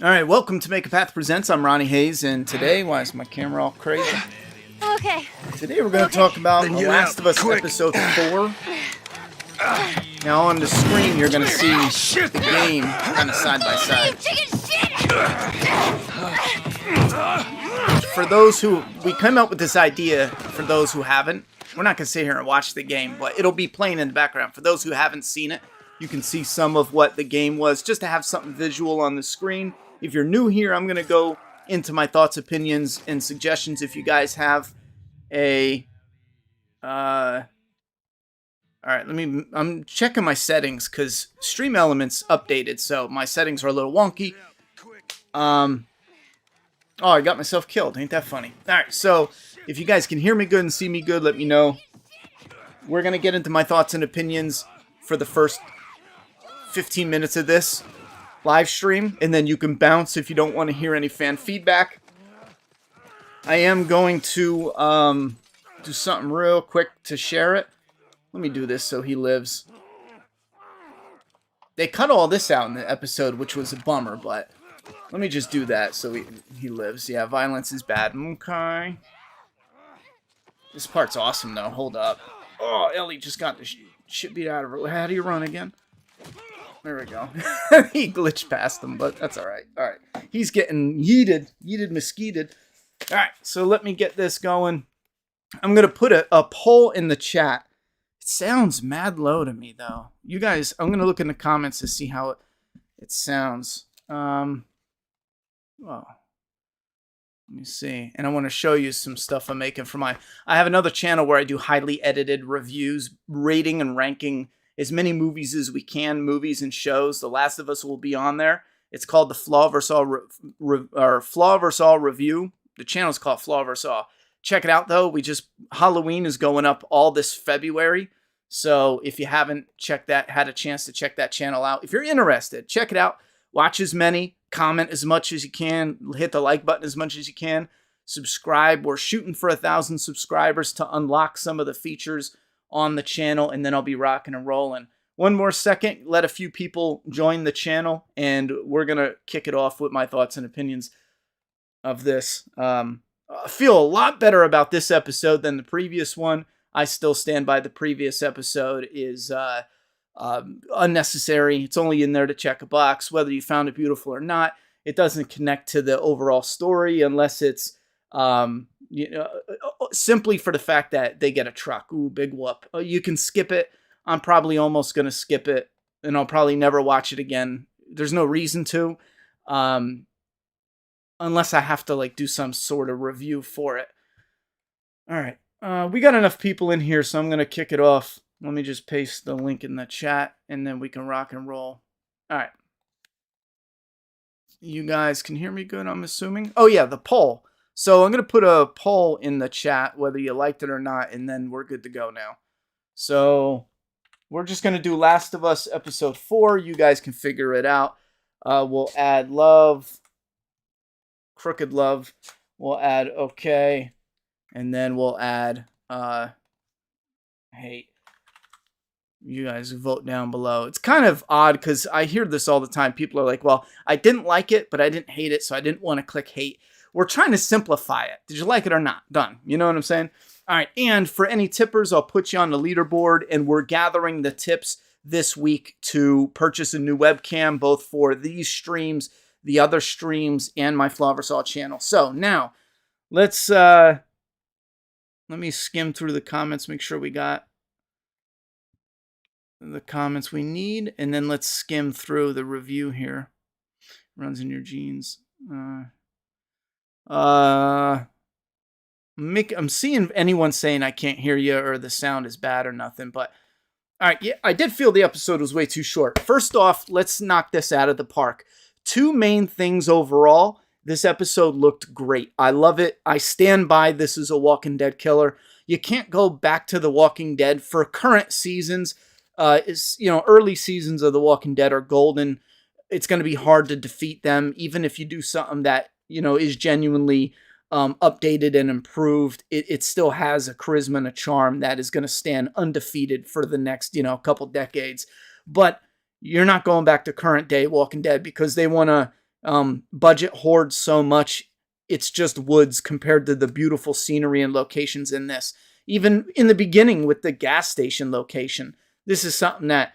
All right, welcome to Make a Path Presents. I'm Ronnie Hayes, and today, why is my camera all crazy? Okay. Today we're going to talk about The Last of Us Episode 4. Now on the screen, you're going to see the game kind of side by side. For those who, we came up with this idea, for those who haven't, we're not going to sit here and watch the game, but it'll be playing in the background. For those who haven't seen it, you can see some of what the game was, just to have something visual on the screen. If you're new here, I'm going to go into my thoughts, opinions, and suggestions. If you guys have a... all right, I'm checking my settings, because Stream Elements updated, so my settings are a little wonky. Oh, I got myself killed. Ain't that funny? All right, so if you guys can hear me good and see me good, let me know. We're going to get into my thoughts and opinions for the first 15 minutes of this live stream, and then you can bounce if you don't want to hear any fan feedback. I am going to do something real quick to share it. Let me do this so he lives. They cut all this out in the episode, which was a bummer, but let me just do that so he lives. Yeah, violence is bad. Okay. This part's awesome, though. Hold up. Oh, Ellie just got the shit beat out of her. How do you run again? There we go. He glitched past him, but that's all right. All right. He's getting yeeted, mosquitoed. All right, so let me get this going. I'm going to put a poll in the chat. It sounds mad low to me, though. You guys, I'm going to look in the comments to see how it sounds. Oh, let me see. And I want to show you some stuff I'm making for I have another channel where I do highly edited reviews, rating and ranking as many movies as we can, movies and shows. The Last of Us will be on there. It's called the Flaw vs. All Review. The channel's called Flaw vs. All. Check it out, though. Halloween is going up all this February. So if you haven't had a chance to check that channel out, if you're interested, check it out. Watch as many, comment as much as you can, hit the like button as much as you can, subscribe. We're shooting for 1,000 subscribers to unlock some of the features on the channel, and then I'll be rocking and rolling. One more second, let a few people join the channel, and we're going to kick it off with my thoughts and opinions of this. I feel a lot better about this episode than the previous one. I still stand by the previous episode is unnecessary. It's only in there to check a box. Whether you found it beautiful or not, it doesn't connect to the overall story unless it's simply for the fact that they get a truck. Ooh, big whoop. You can skip it. I'm probably almost going to skip it, and I'll probably never watch it again. There's no reason to, unless I have to do some sort of review for it. All right. We got enough people in here, so I'm going to kick it off. Let me just paste the link in the chat, and then we can rock and roll. All right. You guys can hear me good, I'm assuming? Oh, yeah, the poll. So I'm going to put a poll in the chat, whether you liked it or not, and then we're good to go now. So we're just going to do Last of Us Episode 4. You guys can figure it out. We'll add love, crooked love. We'll add okay, and then we'll add hate. You guys vote down below. It's kind of odd because I hear this all the time. People are like, well, I didn't like it, but I didn't hate it, so I didn't want to click hate. We're trying to simplify it. Did you like it or not? Done. You know what I'm saying? All right. And for any tippers, I'll put you on the leaderboard, and we're gathering the tips this week to purchase a new webcam, both for these streams, the other streams, and my Flaw vs. All channel. So now let's, let me skim through the comments, make sure we got the comments we need, and then let's skim through the review here. Runs in your genes. I'm seeing anyone saying I can't hear you or the sound is bad or nothing, but all right, yeah, I did feel the episode was way too short. First off, let's knock this out of the park. Two main things overall. This episode looked great. I love it. I stand by this is a Walking Dead killer. You can't go back to The Walking Dead for current seasons. Early seasons of The Walking Dead are golden. It's going to be hard to defeat them, even if you do something that is genuinely updated and improved. It still has a charisma and a charm that is going to stand undefeated for the next couple decades. But you're not going back to current day Walking Dead because they want to budget hoards so much. It's just woods compared to the beautiful scenery and locations in this. Even in the beginning with the gas station location, this is something that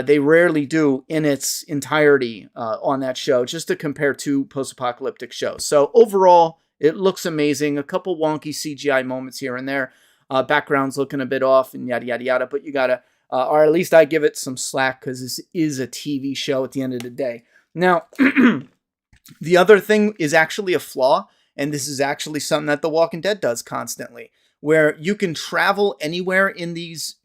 they rarely do in its entirety on that show, just to compare two post-apocalyptic shows. So overall, it looks amazing. A couple wonky CGI moments here and there. Background's looking a bit off and yada, yada, yada. But you got to, or at least I give it some slack because this is a TV show at the end of the day. Now, the other thing is actually a flaw. And this is actually something that The Walking Dead does constantly, where you can travel anywhere in these,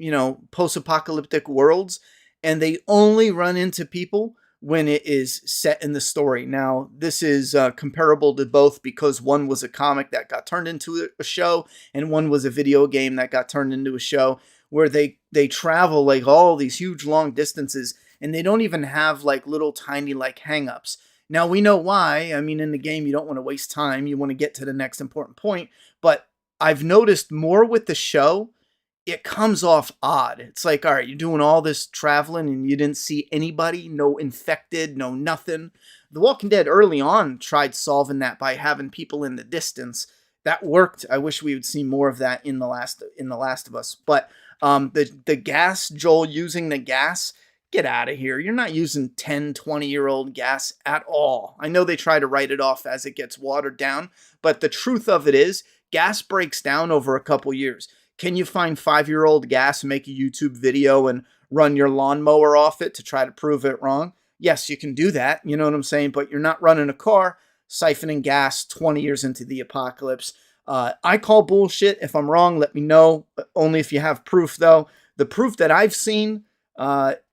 post-apocalyptic worlds, and they only run into people when it is set in the story. Now, this is comparable to both because one was a comic that got turned into a show, and one was a video game that got turned into a show, where they travel like all these huge long distances, and they don't even have like little tiny like hang-ups. Now, we know why. I mean, in the game, you don't want to waste time. You want to get to the next important point. But I've noticed more with the show, it comes off odd. It's like, all right, you're doing all this traveling and you didn't see anybody, no infected, no nothing. The Walking Dead early on tried solving that by having people in the distance. That worked. I wish we would see more of that in The Last of Us. But the gas, Joel using the gas, get out of here. You're not using 10, 20-year-old gas at all. I know they try to write it off as it gets watered down, but the truth of it is gas breaks down over a couple years. Can you find 5-year-old gas and make a YouTube video and run your lawnmower off it to try to prove it wrong? Yes, you can do that. You know what I'm saying? But you're not running a car, siphoning gas 20 years into the apocalypse. I call bullshit. If I'm wrong, let me know. Only if you have proof, though. The proof that I've seen,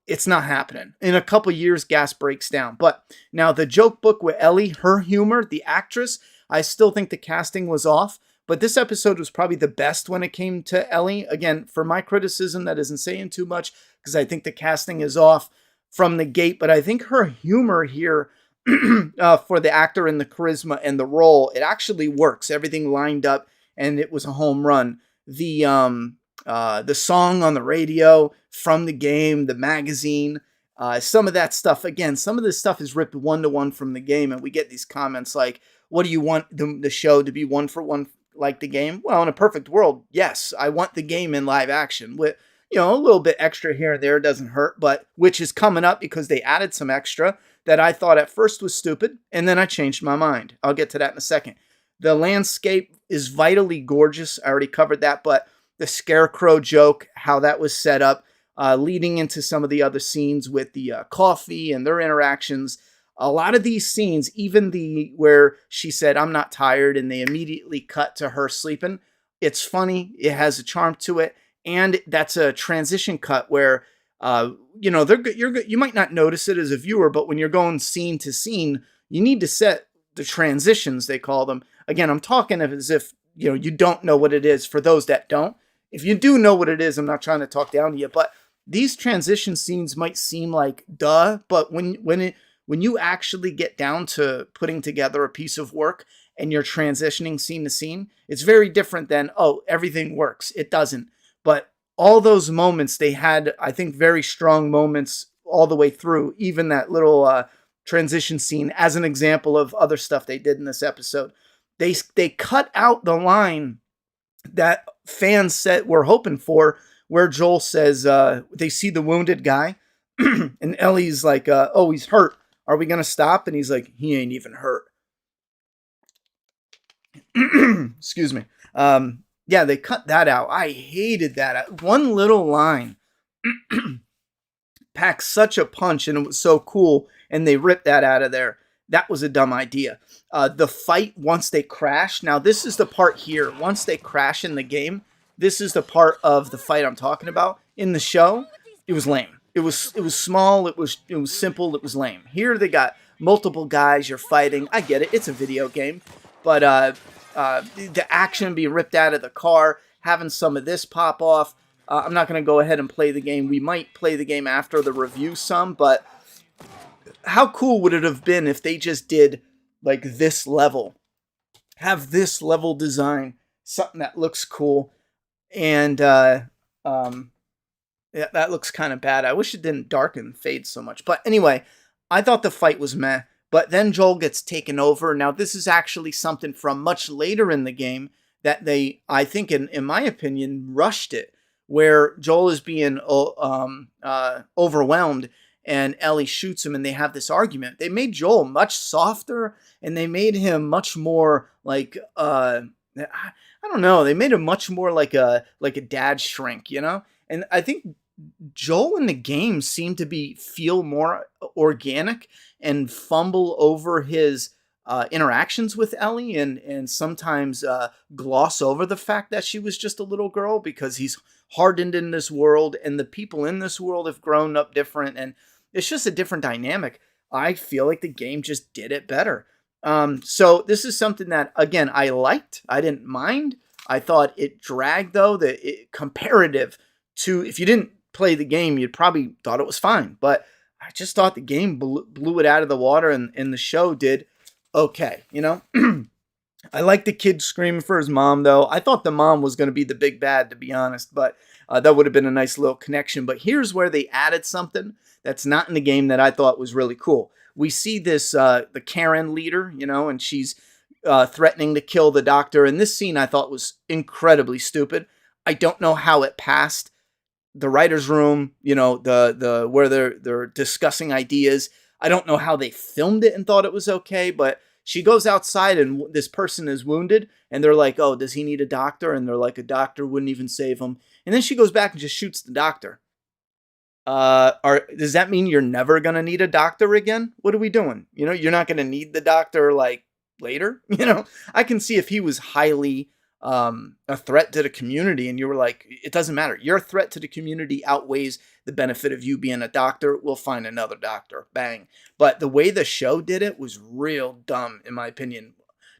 it's not happening. In a couple years, gas breaks down. But now the joke book with Ellie, her humor, the actress, I still think the casting was off. But this episode was probably the best when it came to Ellie. Again, for my criticism, that isn't saying too much because I think the casting is off from the gate. But I think her humor here for the actor and the charisma and the role, it actually works. Everything lined up and it was a home run. The song on the radio from the game, the magazine, some of that stuff. Again, some of this stuff is ripped one-to-one from the game, and we get these comments like, what do you want the show to be one-for-one like the game? Well, in a perfect world, yes, I want the game in live action with, a little bit extra here and there doesn't hurt, but which is coming up because they added some extra that I thought at first was stupid, and then I changed my mind. I'll get to that in a second. The landscape is vitally gorgeous. I already covered that, but the scarecrow joke, how that was set up, leading into some of the other scenes with the coffee and their interactions. A lot of these scenes, even where she said, I'm not tired, and they immediately cut to her sleeping. It's funny. It has a charm to it. And that's a transition cut where, you might not notice it as a viewer, but when you're going scene to scene, you need to set the transitions, they call them. Again, I'm talking as if, you don't know what it is for those that don't. If you do know what it is, I'm not trying to talk down to you, but these transition scenes might seem like duh, but when you actually get down to putting together a piece of work and you're transitioning scene to scene, it's very different than, oh, everything works. It doesn't. But all those moments, they had, I think, very strong moments all the way through, even that little transition scene as an example of other stuff they did in this episode. They cut out the line that fans said were hoping for, where Joel says they see the wounded guy, and Ellie's like, oh, he's hurt. Are we going to stop? And he's like, he ain't even hurt. Excuse me. Yeah, they cut that out. I hated that. One little line packed such a punch, and it was so cool, and they ripped that out of there. That was a dumb idea. The fight, once they crash, now this is the part here. Once they crash in the game, this is the part of the fight I'm talking about. In the show, it was lame. It was small, it was simple, it was lame. Here they got multiple guys, you're fighting. I get it, it's a video game. But the action being ripped out of the car, having some of this pop off. I'm not going to go ahead and play the game. We might play the game after the review some, but how cool would it have been if they just did like this level? Have this level design, something that looks cool. And yeah, that looks kind of bad. I wish it didn't darken fade so much. But anyway, I thought the fight was meh. But then Joel gets taken over. Now, this is actually something from much later in the game that they, I think, in my opinion, rushed it, where Joel is being overwhelmed and Ellie shoots him and they have this argument. They made Joel much softer and they made him much more like, I don't know, they made him much more like a dad shrink, you know? And I think Joel in the game seemed to be feel more organic and fumble over his interactions with Ellie and sometimes gloss over the fact that she was just a little girl because he's hardened in this world and the people in this world have grown up different and it's just a different dynamic. I feel like the game just did it better. So this is something that, again, I liked. I didn't mind. I thought it dragged, though, comparative to, if you didn't play the game, you'd probably thought it was fine. But I just thought the game blew it out of the water and the show did okay, you know? I like the kid screaming for his mom, though. I thought the mom was going to be the big bad, to be honest, but that would have been a nice little connection. But here's where they added something that's not in the game that I thought was really cool. We see this, the Karen leader, you know, and she's threatening to kill the doctor. And this scene I thought was incredibly stupid. I don't know how it passed the writer's room, you know, the where they're discussing ideas. I don't know how they filmed it and thought it was okay, but she goes outside and this person is wounded and they're like, "Oh, does he need a doctor?" And they're like, "A doctor wouldn't even save him." And then she goes back and just shoots the doctor. Does that mean you're never gonna need a doctor again? What are we doing? You know, you're not gonna need the doctor like later. You know, I can see if he was highly a threat to the community, and you were like, it doesn't matter. Your threat to the community outweighs the benefit of you being a doctor. We'll find another doctor. Bang. But the way the show did it was real dumb, in my opinion.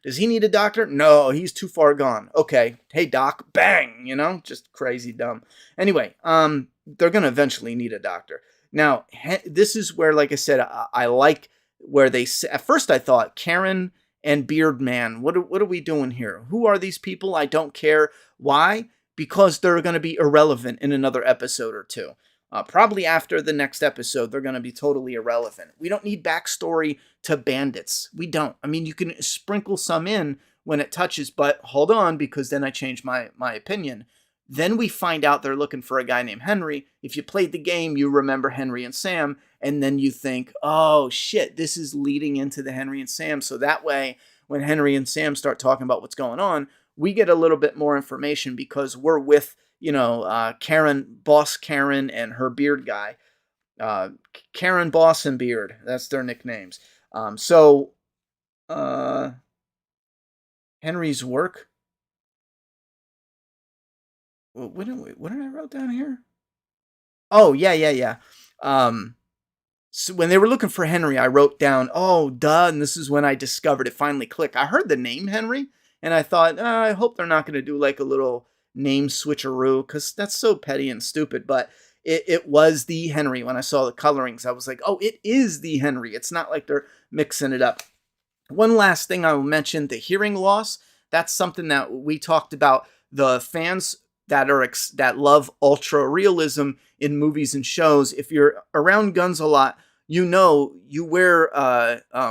Does he need a doctor? No, he's too far gone. Okay. Hey, doc. Bang. You know, just crazy dumb. Anyway, they're going to eventually need a doctor. Now, this is where, like I said, I like where they, at first I thought Karen and Beard Man, what are we doing here? Who are these people? I don't care. Why? Because they're going to be irrelevant in another episode or two. Probably after the next episode, they're going to be totally irrelevant. We don't need backstory to bandits. We don't. I mean, you can sprinkle some in when it touches, but hold on, because then I change my opinion. Then we find out they're looking for a guy named Henry. If you played the game, you remember Henry and Sam, and then you think, oh shit, this is leading into the Henry and Sam. So that way, when Henry and Sam start talking about what's going on, we get a little bit more information because we're with, you know, Karen, Boss Karen, and her beard guy. Karen, Boss, and Beard. That's their nicknames. Henry's work. What did I write down here? Oh, yeah. So when they were looking for Henry, I wrote down, oh, duh, and this is when I discovered it finally clicked. I heard the name Henry, and I thought, I hope they're not going to do like a little name switcheroo, because that's so petty and stupid, but it was the Henry. When I saw the colorings, I was like, oh, it is the Henry. It's not like they're mixing it up. One last thing I will mention, the hearing loss. That's something that we talked about. The fans that love ultra realism in movies and shows, if you're around guns a lot, you know you wear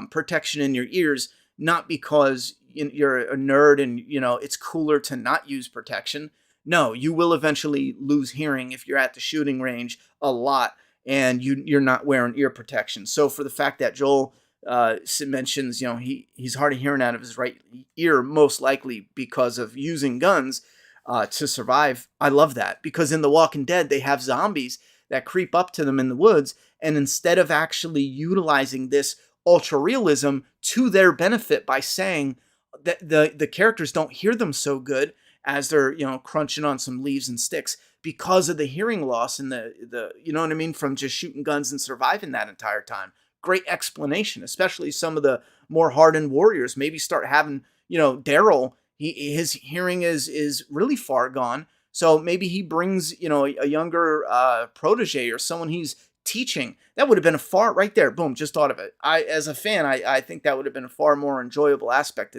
protection in your ears, not because you're a nerd and you know it's cooler to not use protection. No, you will eventually lose hearing if you're at the shooting range a lot and you're not wearing ear protection. So for the fact that Joel mentions, you know, he's hard of hearing out of his right ear, most likely because of using guns to survive. I love that, because in The Walking Dead, they have zombies that creep up to them in the woods, and instead of actually utilizing this ultra realism to their benefit by saying that the characters don't hear them so good as they're, you know, crunching on some leaves and sticks because of the hearing loss and the you know what I mean, from just shooting guns and surviving that entire time. Great explanation, especially some of the more hardened warriors maybe start having, you know, Daryl, his hearing is really far gone. So maybe he brings, you know, a younger protege or someone he's teaching. That would have been a far, right there, boom, just thought of it. As a fan, I think that would have been a far more enjoyable aspect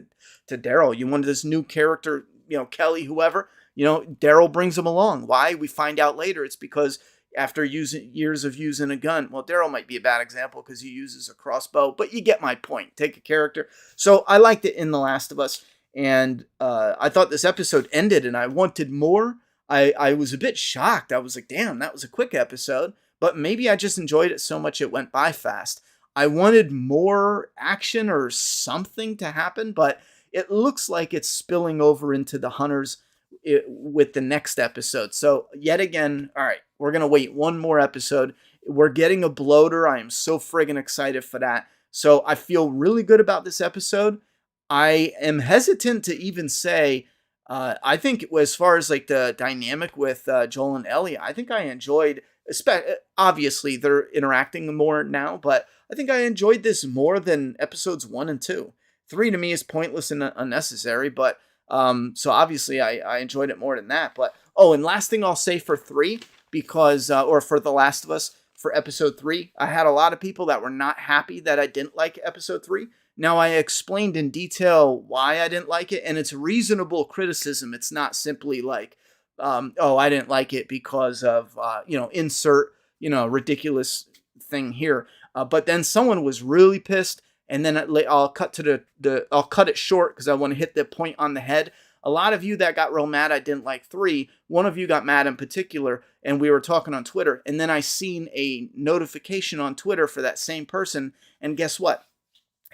to Daryl. You wanted this new character, you know, Kelly, whoever, you know, Daryl brings him along. Why? We find out later. It's because after years of using a gun. Well, Daryl might be a bad example because he uses a crossbow, but you get my point. Take a character. So I liked it in The Last of Us, and I thought this episode ended, and I wanted more. I was a bit shocked. I was like, damn, that was a quick episode, but maybe I just enjoyed it so much it went by fast. I wanted more action or something to happen, but it looks like it's spilling over into the Hunters with the next episode. So yet again, all right, we're going to wait one more episode. We're getting a bloater. I am so friggin' excited for that. So I feel really good about this episode. I am hesitant to even say, I think as far as like the dynamic with Joel and Ellie, I think I enjoyed, obviously they're interacting more now, but I think I enjoyed this more than episodes 1 and 2. 3 to me is pointless and unnecessary, but so obviously I enjoyed it more than that. But and last thing I'll say for 3, because or for The Last of Us, for episode 3, I had a lot of people that were not happy that I didn't like episode 3. Now I explained in detail why I didn't like it, and it's reasonable criticism. It's not simply like, I didn't like it because of insert ridiculous thing here. But then someone was really pissed, and then I'll cut to I'll cut it short because I want to hit the point on the head. A lot of you that got real mad I didn't like 3. One of you got mad in particular, and we were talking on Twitter, and then I seen a notification on Twitter for that same person, and guess what?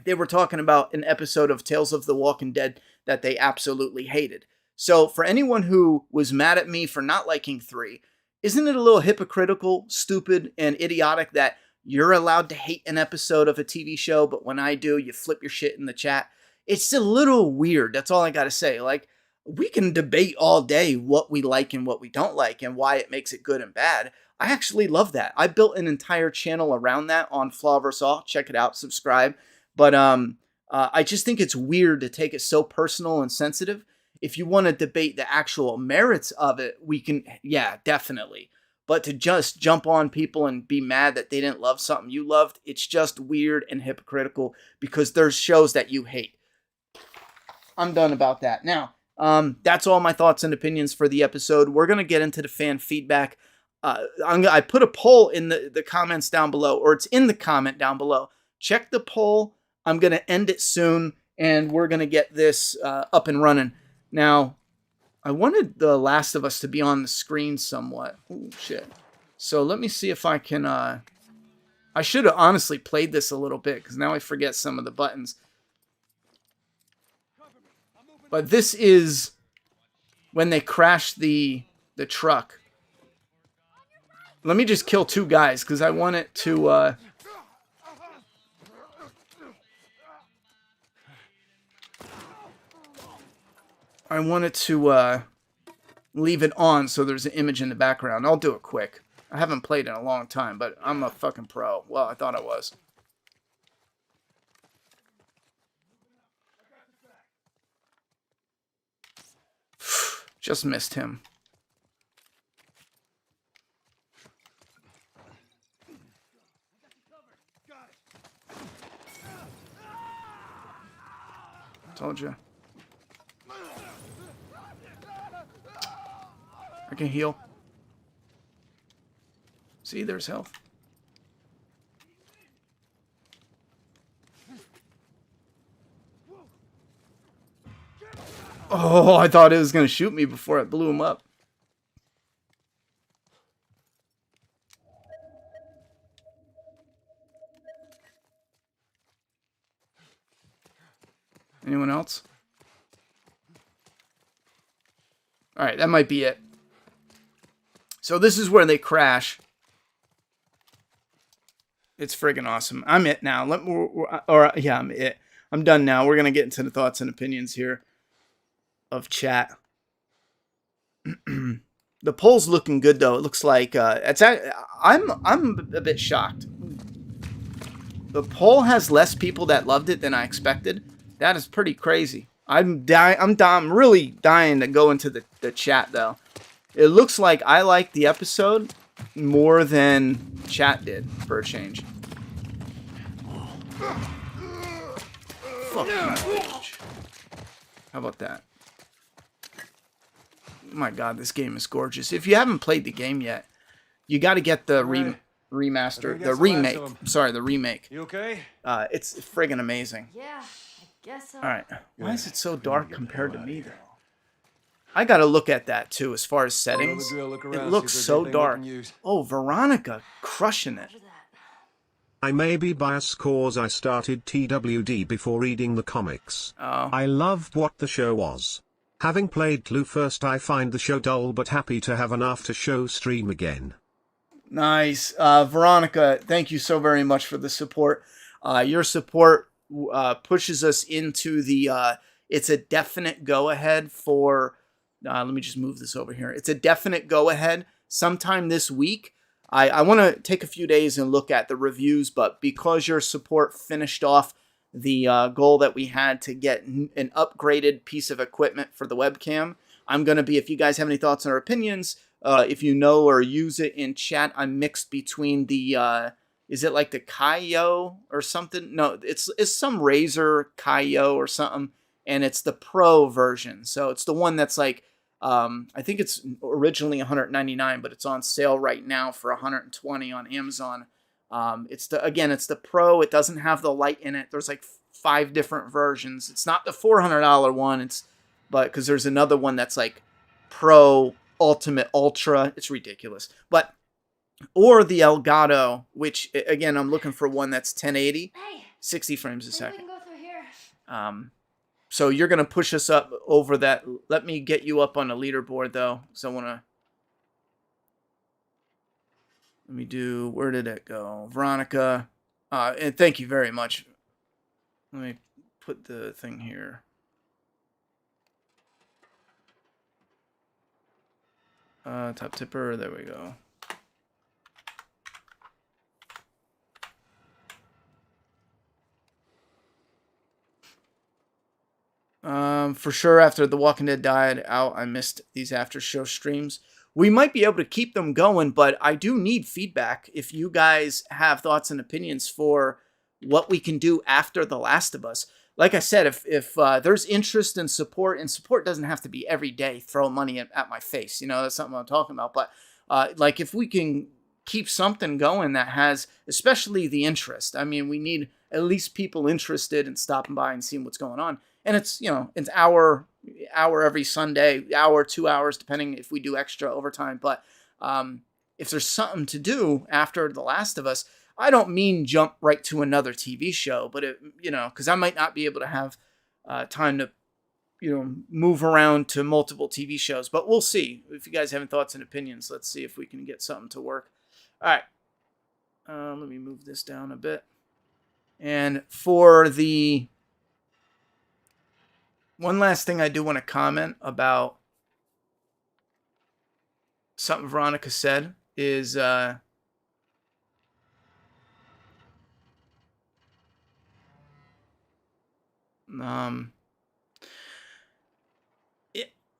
They were talking about an episode of Tales of the Walking Dead that they absolutely hated. So for anyone who was mad at me for not liking 3, isn't it a little hypocritical, stupid, and idiotic that you're allowed to hate an episode of a TV show, but when I do, you flip your shit in the chat? It's a little weird. That's all I got to say. Like, we can debate all day what we like and what we don't like and why it makes it good and bad. I actually love that. I built an entire channel around that on Flaw vs. All. Check it out. Subscribe. But I just think it's weird to take it so personal and sensitive. If you want to debate the actual merits of it, we can, yeah, definitely. But to just jump on people and be mad that they didn't love something you loved, it's just weird and hypocritical because there's shows that you hate. I'm done about that. Now, that's all my thoughts and opinions for the episode. We're going to get into the fan feedback. I put a poll in the comments down below, or it's in the comment down below. Check the poll. I'm going to end it soon, and we're going to get this up and running. Now, I wanted The Last of Us to be on the screen somewhat. Oh, shit. So let me see if I can... I should have honestly played this a little bit, because now I forget some of the buttons. But this is when they crash the truck. Let me just kill 2 guys, because I want it to... I wanted to leave it on so there's an image in the background. I'll do it quick. I haven't played in a long time, but I'm a fucking pro. Well, I thought I was. Just missed him. Told you. I can heal. See, there's health. Oh, I thought it was going to shoot me before I blew him up. Anyone else? Alright, that might be it. So this is where they crash. It's friggin' awesome. I'm it now. I'm it. I'm done now. We're going to get into the thoughts and opinions here of chat. The poll's looking good, though. It looks like I'm a bit shocked. The poll has less people that loved it than I expected. That is pretty crazy. I'm really dying to go into the chat, though. It looks like I liked the episode more than chat did, for a change. Fuck you. How about that? My God, this game is gorgeous. If you haven't played the game yet, You got to get the Right. I remaster, think the that's the last remake. of 'em. Sorry, the remake. You okay? It's friggin' amazing. Yeah, I guess so. All right. Why is Good. it so We need to dark get the compared to hell outta me, here. though? I got to look at that, too, as far as You know the settings. drill. Look It around, looks see if there's so anything we dark. can use. Oh, Veronica crushing it. Roger that. I may be biased cause I started TWD before reading the comics. Oh. I loved what the show was. Having played Clue first, I find the show dull but happy to have an after show stream again. Nice. Veronica, thank you so very much for the support. Your support pushes us into the, it's a definite go-ahead for, let me just move this over here. It's a definite go-ahead sometime this week. I want to take a few days and look at the reviews, but because your support finished off the goal that we had to get an upgraded piece of equipment for the webcam, I'm going to be, if you guys have any thoughts or opinions, if you know or use it in chat, I'm mixed between the, is it like the Kaio or something? No, it's some Razer Kaio or something, and it's the Pro version. So it's the one that's like, I think it's originally $199, but it's on sale right now for $120 on Amazon. It's the Pro. It doesn't have the light in it. There's like 5 different versions. It's not the $400 one. But because there's another one that's like Pro, Ultimate, Ultra. It's ridiculous. Or the Elgato, which again, I'm looking for one that's 1080, Hey, 60 frames a maybe we second. can go through here. So you're going to push us up over that. Let me get you up on the leaderboard, though. So I want to... Let me do... Where did it go? Veronica. And thank you very much. Let me put the thing here. Top tipper. There we go. For sure, after The Walking Dead died out, I missed these after show streams. We might be able to keep them going, but I do need feedback. If you guys have thoughts and opinions for what we can do after The Last of Us. Like I said, if there's interest and support doesn't have to be every day throw money at my face. You know, that's something I'm talking about. But like if we can keep something going that has, especially the interest. I mean, we need at least people interested in stopping by and seeing what's going on. And it's, you know, it's hour every Sunday, hour, 2 hours, depending if we do extra overtime. But if there's something to do after The Last of Us, I don't mean jump right to another TV show, but it, you know, because I might not be able to have time to, you know, move around to multiple TV shows. But we'll see. If you guys have thoughts and opinions, let's see if we can get something to work. All right. Let me move this down a bit. And for the one last thing I do want to comment about something Veronica said is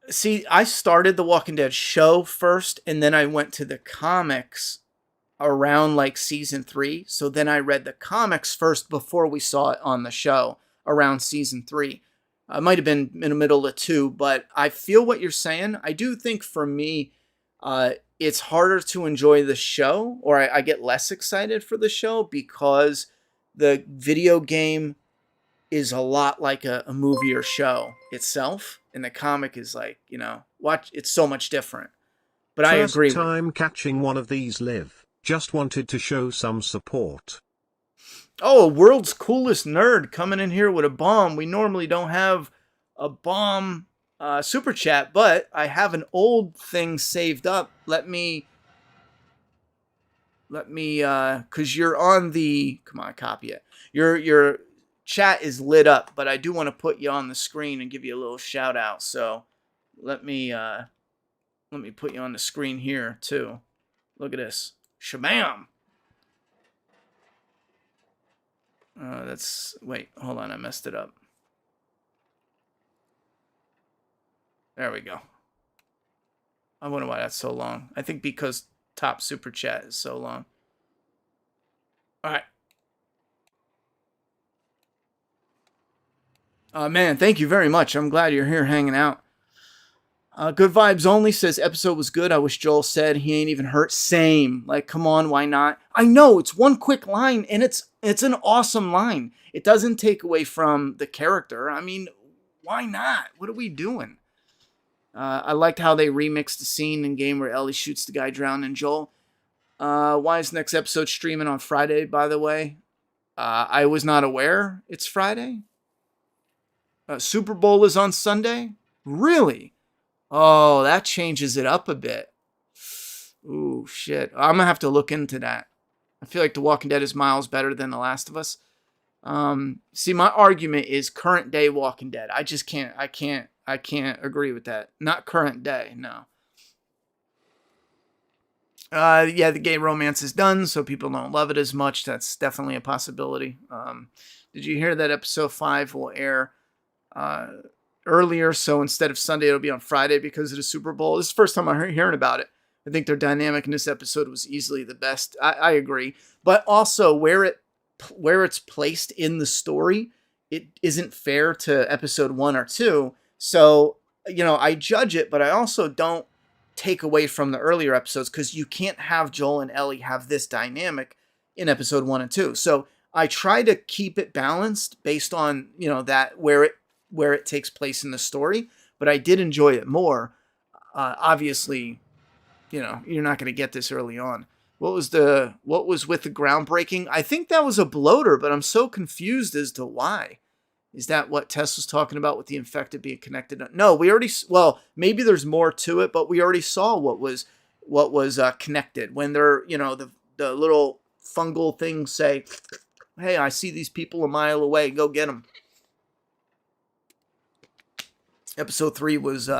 see, I started the Walking Dead show first, and then I went to the comics around like season 3. So then I read the comics first before we saw it on the show around season 3. I might have been in the middle of 2, but I feel what you're saying. I do think for me, it's harder to enjoy the show, or I get less excited for the show because the video game is a lot like a movie or show itself, and the comic is like, you know, it's so much different. But I agree. First time catching one of these live. Just wanted to show some support. Oh, world's coolest nerd coming in here with a bomb. We normally don't have a bomb super chat, but I have an old thing saved up. Let me, cause you're on the, come on, copy it. Your chat is lit up, but I do want to put you on the screen and give you a little shout out. So let me put you on the screen here too. Look at this. Shabam. Wait, hold on, I messed it up. There we go. I wonder why that's so long. I think because top super chat is so long. All right. Man, thank you very much. I'm glad you're here hanging out. Good Vibes Only says, episode was good. I wish Joel said he ain't even hurt. Same. Like, come on, why not? I know, it's one quick line, and it's an awesome line. It doesn't take away from the character. I mean, why not? What are we doing? I liked how they remixed the scene in game where Ellie shoots the guy drowning Joel. Why is next episode streaming on Friday, by the way? I was not aware it's Friday. Super Bowl is on Sunday? Really? Oh, that changes it up a bit. Ooh, shit. I'm going to have to look into that. I feel like The Walking Dead is miles better than The Last of Us. See, my argument is current day Walking Dead. I just can't agree with that. Not current day, no. Yeah, the gay romance is done, so people don't love it as much. That's definitely a possibility. Did you hear that episode 5 will air earlier, so instead of Sunday, it'll be on Friday because of the Super Bowl? This is the first time I'm hearing about it. I think their dynamic in this episode was easily the best. I agree. But also, where it's placed in the story, it isn't fair to episode 1 or 2. So, I judge it, but I also don't take away from the earlier episodes because you can't have Joel and Ellie have this dynamic in episode 1 and 2. So I try to keep it balanced based on, that where it takes place in the story, but I did enjoy it more. Obviously, you're not going to get this early on. What was with the groundbreaking? I think that was a bloater, but I'm so confused as to why. Is that what Tess was talking about with the infected being connected? No, maybe there's more to it, but we already saw what was connected when they're, the little fungal things say, hey, I see these people a mile away, go get them. Episode 3 was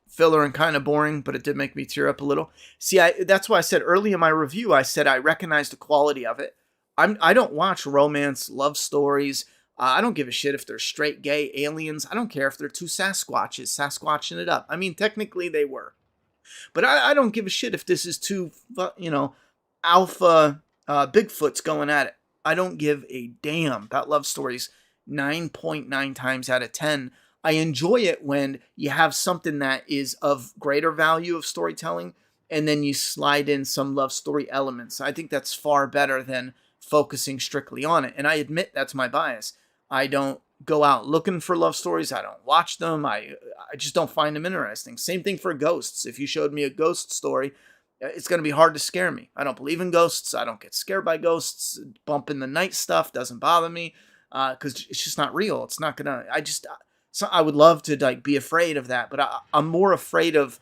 filler and kind of boring, but it did make me tear up a little. See, that's why I said early in my review, I said I recognize the quality of it. I don't watch romance, love stories. I don't give a shit if they're straight gay aliens. I don't care if they're two Sasquatches Sasquatching it up. I mean, technically they were. But I don't give a shit if this is two, alpha Bigfoots going at it. I don't give a damn about love stories 9.9 times out of 10. I enjoy it when you have something that is of greater value of storytelling and then you slide in some love story elements. I think that's far better than focusing strictly on it. And I admit that's my bias. I don't go out looking for love stories. I don't watch them. I just don't find them interesting. Same thing for ghosts. If you showed me a ghost story, it's going to be hard to scare me. I don't believe in ghosts. I don't get scared by ghosts. Bump in the night stuff doesn't bother me because it's just not real. It's not going to, I would love to be afraid of that, but I'm more afraid of,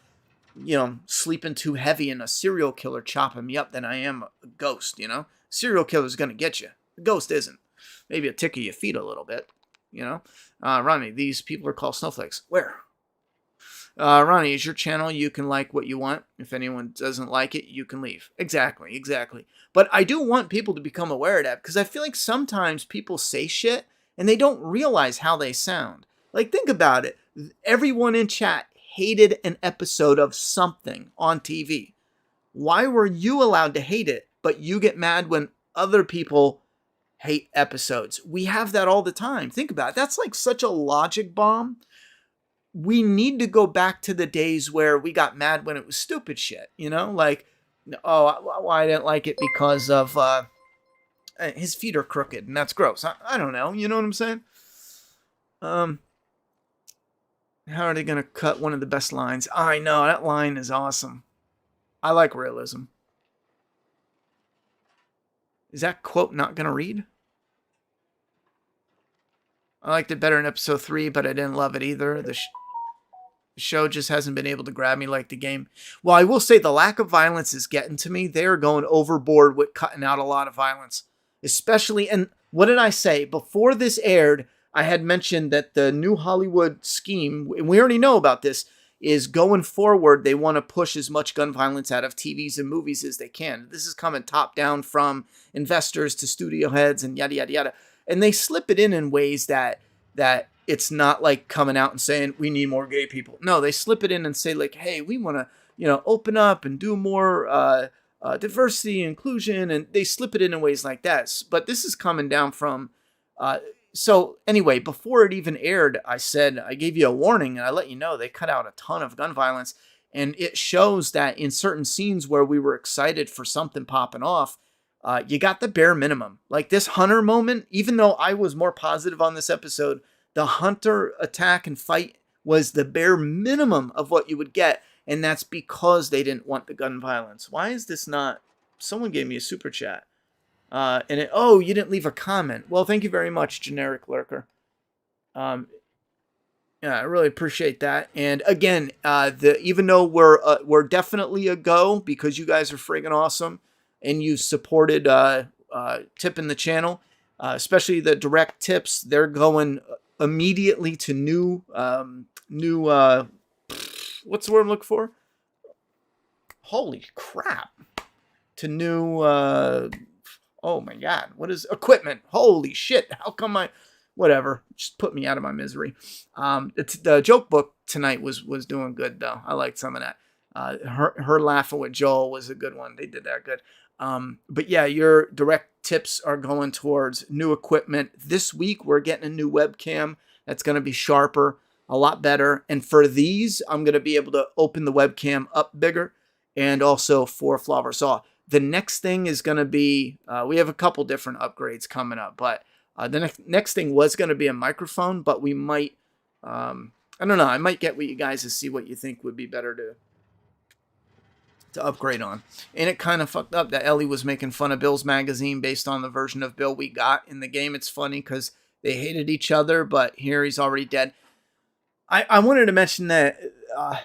sleeping too heavy and a serial killer chopping me up than I am a ghost, Serial killer's going to get you. The ghost isn't. Maybe a tick of your feet a little bit, Ronnie, these people are called snowflakes. Where? Ronnie, is your channel, you can like what you want. If anyone doesn't like it, you can leave. Exactly. But I do want people to become aware of that because I feel like sometimes people say shit and they don't realize how they sound. Like, think about it. Everyone in chat hated an episode of something on TV. Why were you allowed to hate it, but you get mad when other people hate episodes? We have that all the time. Think about it. That's like such a logic bomb. We need to go back to the days where we got mad when it was stupid shit, like, I didn't like it because of his feet are crooked and that's gross. I don't know. You know what I'm saying? How are they going to cut one of the best lines? I know, that line is awesome. I like realism. Is that quote not going to read? I liked it better in episode 3, but I didn't love it either. The show just hasn't been able to grab me like the game. Well, I will say the lack of violence is getting to me. They are going overboard with cutting out a lot of violence. Especially, and what did I say? Before this aired, I had mentioned that the new Hollywood scheme, and we already know about this, is going forward, they want to push as much gun violence out of TVs and movies as they can. This is coming top down from investors to studio heads and yada, yada, yada. And they slip it in ways that it's not like coming out and saying, we need more gay people. No, they slip it in and say like, hey, we want to, open up and do more diversity, inclusion. And they slip it in ways like that. But this is coming down from So anyway, before it even aired, I said, I gave you a warning and I let you know they cut out a ton of gun violence. And it shows that in certain scenes where we were excited for something popping off, you got the bare minimum. Like this Hunter moment, even though I was more positive on this episode, the Hunter attack and fight was the bare minimum of what you would get. And that's because they didn't want the gun violence. Why is this not? Someone gave me a super chat. Oh, you didn't leave a comment. Well, thank you very much, generic lurker. Yeah, I really appreciate that. And again, even though we're definitely a go because you guys are friggin' awesome and you supported tipping the channel, especially the direct tips, they're going immediately to new what's the word I'm looking for? Holy crap! To new oh my god, what is equipment? Holy shit! How come whatever? Just put me out of my misery. The joke book tonight was doing good though. I liked some of that. Her laughing with Joel was a good one. They did that good. But yeah, your direct tips are going towards new equipment. This week we're getting a new webcam that's going to be sharper, a lot better. And for these, I'm going to be able to open the webcam up bigger, and also for Flaw Saw. The next thing is going to be, we have a couple different upgrades coming up, but the next thing was going to be a microphone, but we might, I don't know, I might get with you guys to see what you think would be better to upgrade on. And it kind of fucked up that Ellie was making fun of Bill's magazine based on the version of Bill we got in the game. It's funny because they hated each other, but here he's already dead. I wanted to mention that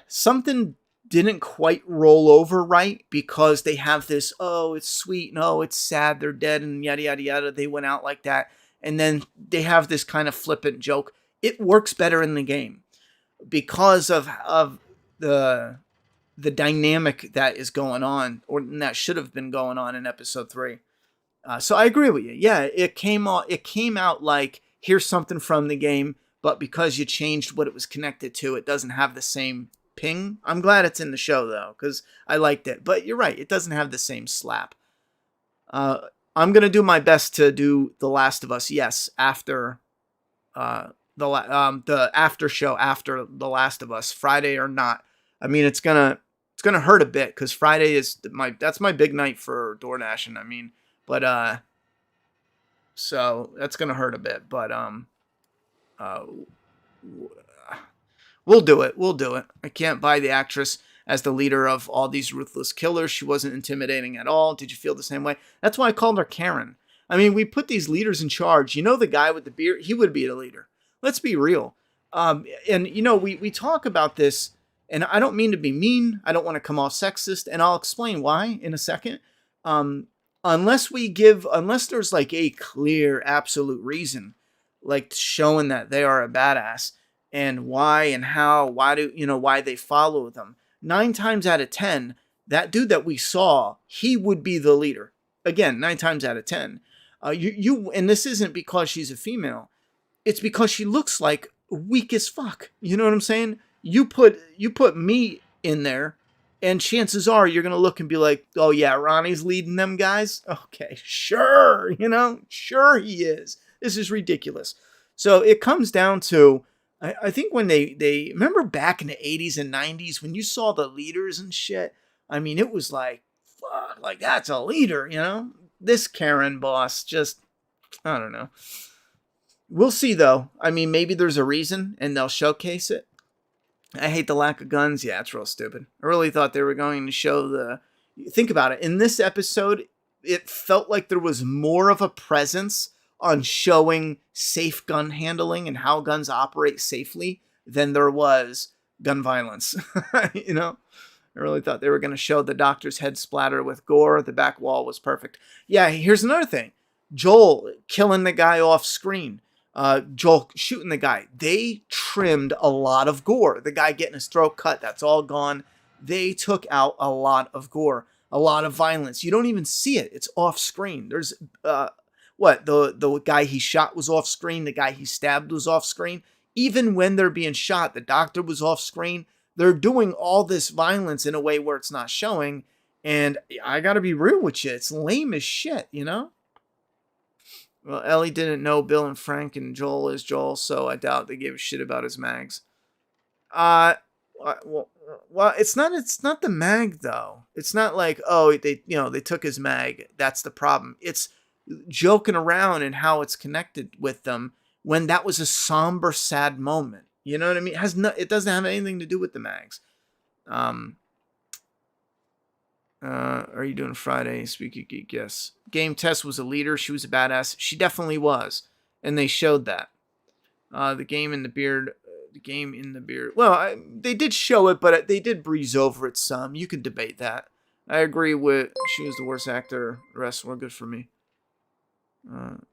something didn't quite roll over right because they have this, oh, it's sweet, no, it's sad, they're dead, and yada, yada, yada. They went out like that. And then they have this kind of flippant joke. It works better in the game because of the dynamic that is going on, or that should have been going on in episode 3. So I agree with you. Yeah, it came out like, here's something from the game, but because you changed what it was connected to, it doesn't have the same ping. I'm glad it's in the show though, because I liked it. But you're right, it doesn't have the same slap. I'm gonna do my best to do The Last of Us. Yes, after the after show after The Last of Us, Friday or not. I mean, it's gonna hurt a bit because Friday is that's my big night for door dashing. I mean, but so that's gonna hurt a bit. But we'll do it. We'll do it. I can't buy the actress as the leader of all these ruthless killers. She wasn't intimidating at all. Did you feel the same way? That's why I called her Karen. I mean, we put these leaders in charge. You know, the guy with the beard, he would be the leader. Let's be real. And, you know, we talk about this, and I don't mean to be mean. I don't want to come off sexist, and I'll explain why in a second. Unless there's like a clear, absolute reason, like showing that they are a badass and why and how, why they follow them. 9 times out of 10, that dude that we saw, he would be the leader. Again, 9 times out of 10. And this isn't because she's a female. It's because she looks like weak as fuck. You know what I'm saying? You put me in there, and chances are you're going to look and be like, oh yeah, Ronnie's leading them guys? Okay, sure, sure he is. This is ridiculous. So it comes down to, I think when they remember back in the 80s and 90s when you saw the leaders and shit, I mean, it was like, fuck, like that's a leader, This Karen boss just, I don't know. We'll see though. I mean, maybe there's a reason and they'll showcase it. I hate the lack of guns. Yeah, it's real stupid. I really thought they were going to show think about it. In this episode, it felt like there was more of a presence on showing safe gun handling and how guns operate safely than there was gun violence. I really thought they were going to show the doctor's head splatter with gore. The back wall was perfect. Yeah, here's another thing. Joel killing the guy off screen. Joel shooting the guy. They trimmed a lot of gore. The guy getting his throat cut, that's all gone. They took out a lot of gore, a lot of violence. You don't even see it. It's off screen. There's the guy he shot was off screen. The guy he stabbed was off screen. Even when they're being shot, the doctor was off screen. They're doing all this violence in a way where it's not showing. And I got to be real with you. It's lame as shit, Well, Ellie didn't know Bill and Frank and Joel is Joel, so I doubt they gave a shit about his mags. Uh, well, it's not. It's not the mag though. It's not like, oh, they took his mag. That's the problem. It's joking around and how it's connected with them when that was a somber, sad moment. You know what I mean? It doesn't have anything to do with the mags. Are you doing Friday? Speaky Geek, yes. Game Test was a leader. She was a badass. She definitely was, and they showed that. The game in the beard. Well, they did show it, but they did breeze over it some. You could debate that. I agree with she was the worst actor. The rest were good for me.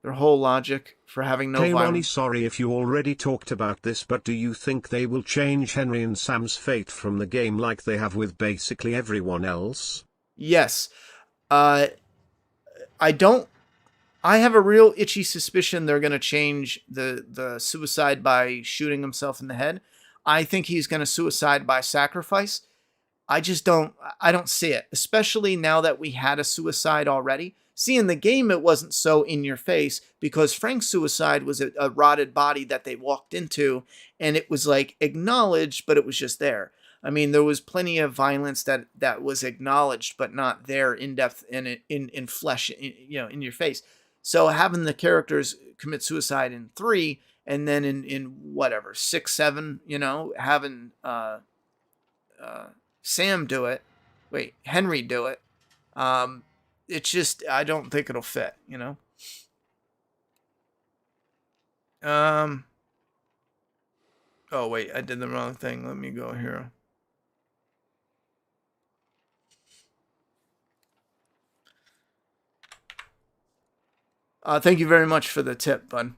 Their whole logic for having no Hey Ronnie, violence. sorry if you already talked about this, but do you think they will change Henry and Sam's fate from the game like they have with basically everyone else? Yes. I don't. I have a real itchy suspicion they're going to change the suicide by shooting himself in the head. I think he's going to suicide by sacrifice. I don't see it, especially now that we had a suicide already. See, in the game, it wasn't so in your face because Frank's suicide was a rotted body that they walked into, and it was like acknowledged, but it was just there. I mean, there was plenty of violence that was acknowledged, but not there in depth in flesh, in your face. So having the characters commit suicide in 3, and then in whatever 6, 7, having Sam do it, Henry do it. It's just I don't think it'll fit. Oh wait, I did the wrong thing. Let me go here. Thank you very much for the tip, bud.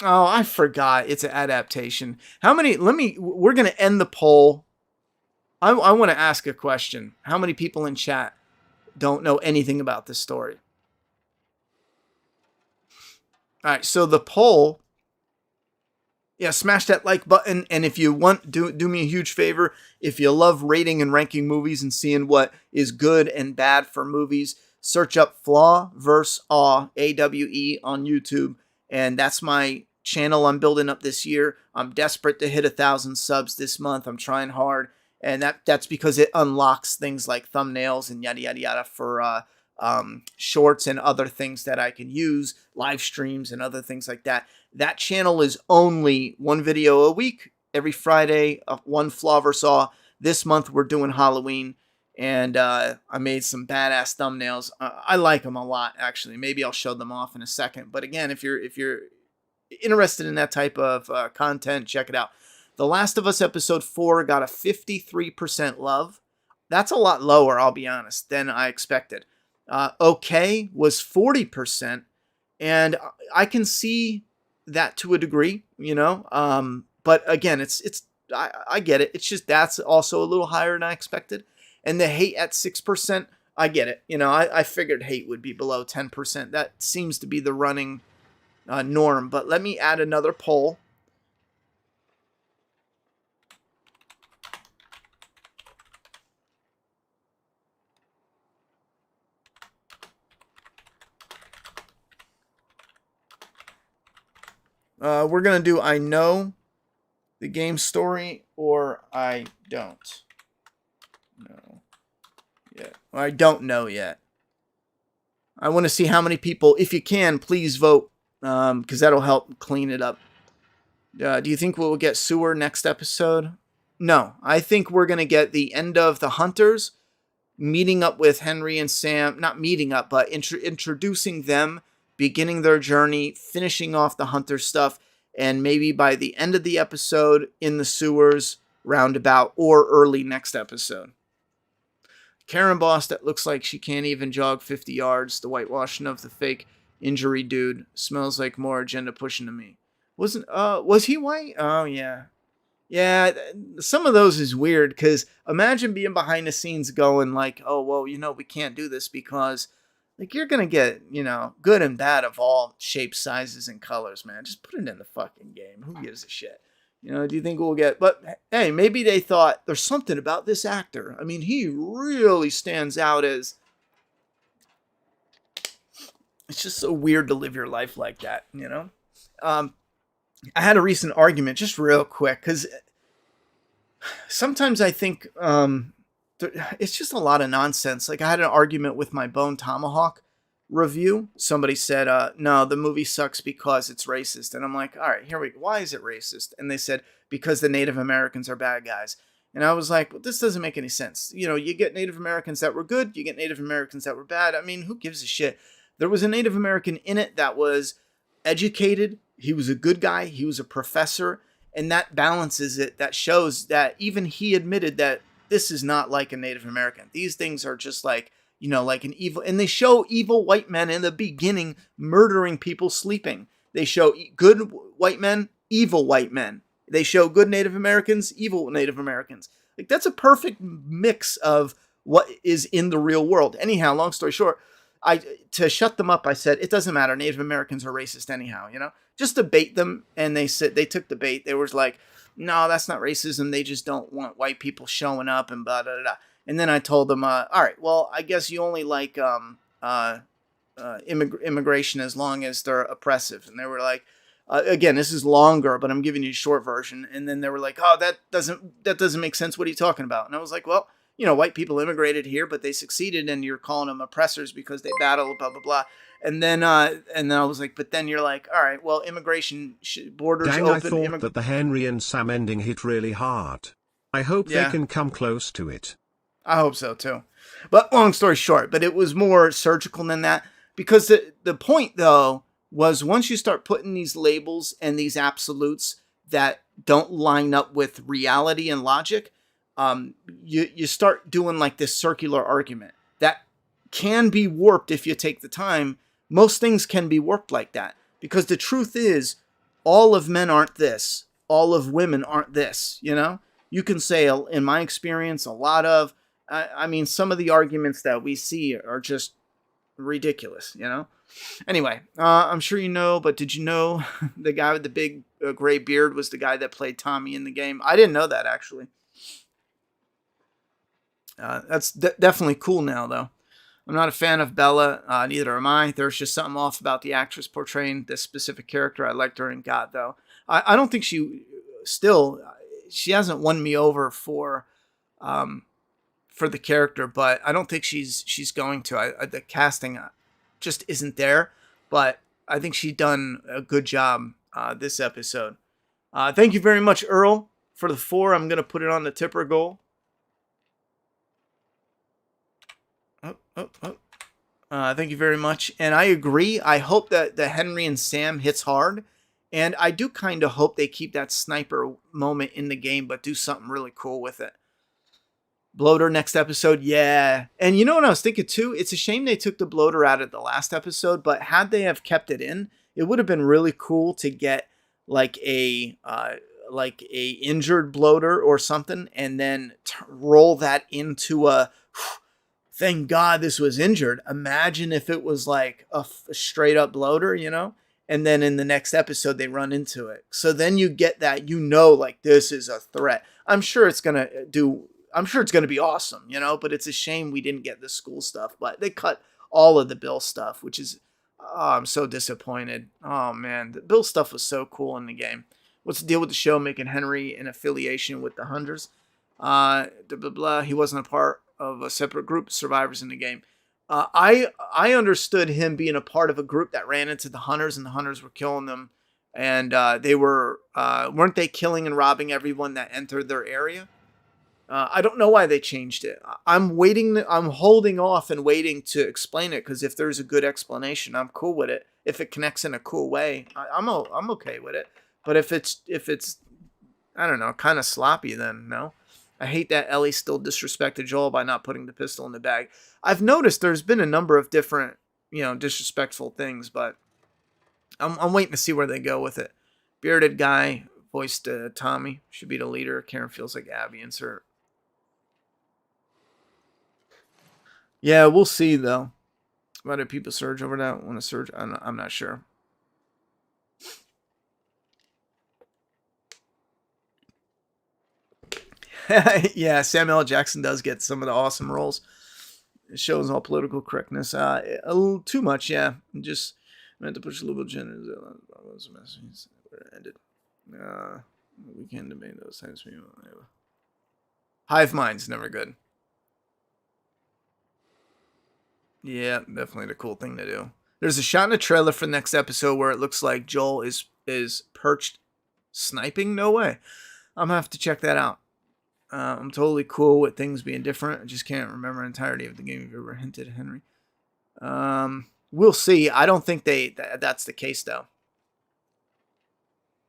Oh, I forgot. It's an adaptation. How many? We're going to end the poll. I want to ask a question. How many people in chat don't know anything about this story? All right, so the poll. Yeah, smash that like button. And if you want, do me a huge favor. If you love rating and ranking movies and seeing what is good and bad for movies, search up Flaw vs. Awe, AWE, on YouTube. And that's my channel I'm building up this year. I'm desperate to hit 1,000 subs this month. I'm trying hard. And that's because it unlocks things like thumbnails and yada, yada, yada for shorts and other things that I can use, live streams and other things like that. That channel is only one video a week, every Friday, one Flaw vs. Awe. This month we're doing Halloween, and I made some badass thumbnails. I like them a lot, actually. Maybe I'll show them off in a second. But again, if you're interested in that type of content, check it out. The Last of Us episode 4 got a 53% love. That's a lot lower, I'll be honest, than I expected. Okay was 40%, and I can see that to a degree, but again, I get it. It's just that's also a little higher than I expected. And the hate at 6%, I get it. I figured hate would be below 10%. That seems to be the running norm. But let me add another poll. We're going to do I know the game story or I don't know yet. Or I don't know yet. I want to see how many people, if you can, please vote, because that'll help clean it up. Do you think we'll get Sewer next episode? No. I think we're going to get the end of the Hunters, meeting up with Henry and Sam. Not meeting up, but introducing them, beginning their journey, finishing off the Hunter stuff, and maybe by the end of the episode in the sewers, roundabout, or early next episode. Karen Boss, that looks like she can't even jog 50 yards. The whitewashing of the fake injury dude smells like more agenda pushing to me. Was he white? Oh, yeah. Yeah, some of those is weird, because imagine being behind the scenes going like, oh, well, we can't do this because, like, you're going to get, good and bad of all shapes, sizes, and colors, man. Just put it in the fucking game. Who gives a shit? Do you think we'll get, but hey, maybe they thought there's something about this actor. I mean, he really stands out as it's just so weird to live your life like that, you know? I had a recent argument, just real quick, because sometimes I think it's just a lot of nonsense. Like, I had an argument with my Bone Tomahawk review. Somebody said, no, the movie sucks because it's racist. And I'm like, all right, here we go. Why is it racist? And they said, because the Native Americans are bad guys. And I was like, well, this doesn't make any sense. You know, you get Native Americans that were good, you get Native Americans that were bad. I mean, who gives a shit? There was a Native American in it that was educated. He was a good guy. He was a professor. And that balances it. That shows that even he admitted that this is not like a Native American. These things are just like, you know, like an evil. And they show evil white men in the beginning murdering people sleeping. They show good white men, evil white men. They show good Native Americans, evil Native Americans. Like, that's a perfect mix of what is in the real world. Anyhow, long story short, to shut them up, I said, it doesn't matter. Native Americans are racist anyhow, you know? Just debate them. And they took the bait. They was like, no, that's not racism. They just don't want white people showing up and blah, blah, blah. And then I told them, all right, well, I guess you only like immigration as long as they're oppressive. And they were like, again, this is longer, but I'm giving you a short version. And then they were like, oh, that doesn't make sense. What are you talking about? And I was like, well, you know, white people immigrated here, but they succeeded, and you're calling them oppressors because they battled, blah, blah, blah. And then I was like, but then you're like, all right, well, immigration borders Dang, open. I thought that the Henry and Sam ending hit really hard. I hope they can come close to it. I hope so too. But long story short, but it was more surgical than that, because the point though was, once you start putting these labels and these absolutes that don't line up with reality and logic, you start doing like this circular argument that can be warped if you take the time. Most things can be warped like that, because the truth is, all of men aren't this, all of women aren't this, you know? You can say, in my experience, a lot of, I mean, some of the arguments that we see are just ridiculous, you know? Anyway, I'm sure you know, but did you know the guy with the big gray beard was the guy that played Tommy in the game? I didn't know that, actually. That's definitely cool now, though. I'm not a fan of Bella, neither am I. There's just something off about the actress portraying this specific character. I liked her in God, though. I don't think she hasn't won me over for the character, but I don't think she's going to. The casting just isn't there, but I think she done a good job this episode. Thank you very much, Earl, for the 4. I'm going to put it on the tipper goal. Thank you very much. And I agree. I hope that the Henry and Sam hits hard. And I do kind of hope they keep that sniper moment in the game, but do something really cool with it. Bloater next episode, yeah. And you know what I was thinking too? It's a shame they took the bloater out of the last episode, but had they have kept it in, it would have been really cool to get like a injured bloater or something, and then roll that into a, thank God this was injured. Imagine if it was like a straight up bloater, you know? And then in the next episode, they run into it. So then you get that, you know, like, this is a threat. I'm sure it's going to be awesome, you know, but it's a shame we didn't get the school stuff. But they cut all of the Bill stuff, which is, I'm so disappointed. Oh, man. The Bill stuff was so cool in the game. What's the deal with the show making Henry an affiliation with the Hunters? Blah, blah, blah. He wasn't a part of a separate group of survivors in the game. I understood him being a part of a group that ran into the Hunters, and the Hunters were killing them. And they weren't they killing and robbing everyone that entered their area? I don't know why they changed it. I'm holding off and waiting to explain it, because if there's a good explanation, I'm cool with it. If it connects in a cool way, I'm okay with it. But if it's I don't know, kind of sloppy, then no. I hate that Ellie still disrespected Joel by not putting the pistol in the bag. I've noticed there's been a number of different, you know, disrespectful things, but I'm waiting to see where they go with it. Bearded guy voiced Tommy, should be the leader. Karen feels like Abby. Insert. Yeah, we'll see though. Why do people surge over that? Want to surge? I'm not sure. Yeah, Samuel L. Jackson does get some of the awesome roles. It shows all political correctness. A little too much, yeah. Just meant to push a little bit of gender. Where it ended. We can't debate those types of people. Hive mind's never good. Yeah, definitely the cool thing to do. There's a shot in the trailer for the next episode where it looks like Joel is perched sniping. No way. I'm gonna have to check that out. I'm totally cool with things being different. I just can't remember the entirety of the game. You've ever hinted, Henry? We'll see. I don't think that's the case though.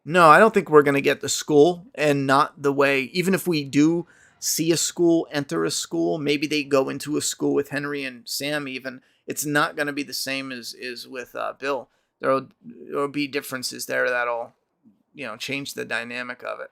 No, I don't think we're gonna get the school, and not the way. Even if we do see a school, enter a school, maybe they go into a school with Henry and Sam. Even it's not gonna be the same as with Bill. There'll be differences there that'll change the dynamic of it.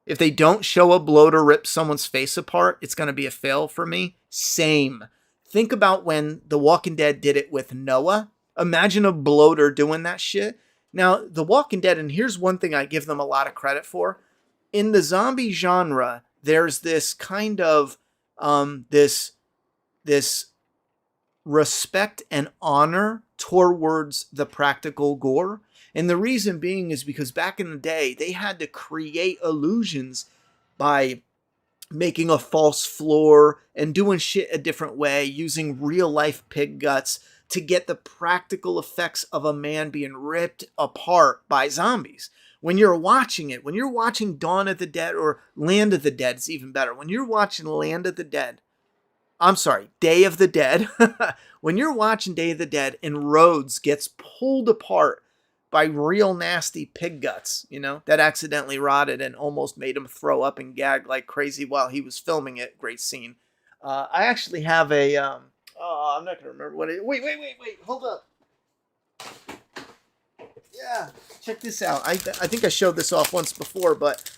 If they don't show a bloater rip someone's face apart, it's going to be a fail for me. Same. Think about when The Walking Dead did it with Noah. Imagine a bloater doing that shit. Now, The Walking Dead, and here's one thing I give them a lot of credit for. In the zombie genre, there's this kind of, this respect and honor towards the practical gore. And the reason being is because back in the day, they had to create illusions by making a false floor and doing shit a different way, using real life pig guts to get the practical effects of a man being ripped apart by zombies. When you're watching it, when you're watching Dawn of the Dead or Land of the Dead, it's even better. When you're watching Day of the Dead. When you're watching Day of the Dead and Rhodes gets pulled apart by real nasty pig guts, that accidentally rotted and almost made him throw up and gag like crazy while he was filming it. Great scene. I actually have a, I'm not going to remember what it, wait, hold up. Yeah, check this out. I think I showed this off once before, but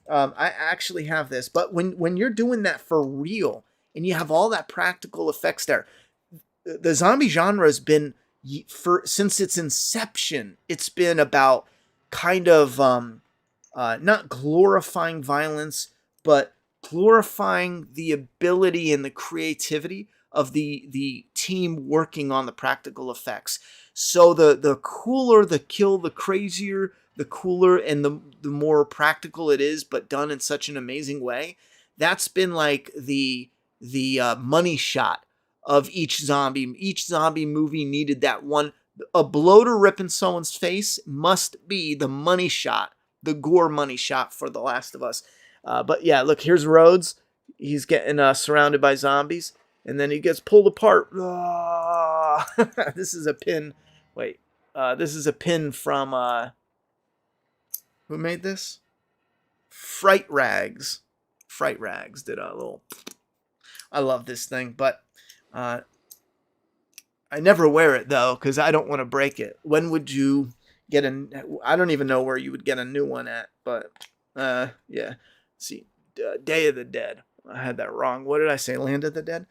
I actually have this. But when you're doing that for real and you have all that practical effects there, the zombie genre has been, since its inception, it's been about kind of not glorifying violence, but glorifying the ability and the creativity of the team working on the practical effects. So the cooler the kill, the crazier, the cooler, and the more practical it is, but done in such an amazing way. That's been like the money shot of each zombie. Each zombie movie needed that one. A bloater ripping someone's face must be the money shot, the gore money shot for The Last of Us. But yeah, look, here's Rhodes. He's getting surrounded by zombies, and then he gets pulled apart. This is a pin. Wait, this is a pin from who made this? Fright Rags. Fright Rags did a little. I love this thing, but I never wear it though, because I don't want to break it. When would you get I don't even know where you would get a new one at, but yeah. See, Day of the Dead. I had that wrong. What did I say? Land of the Dead?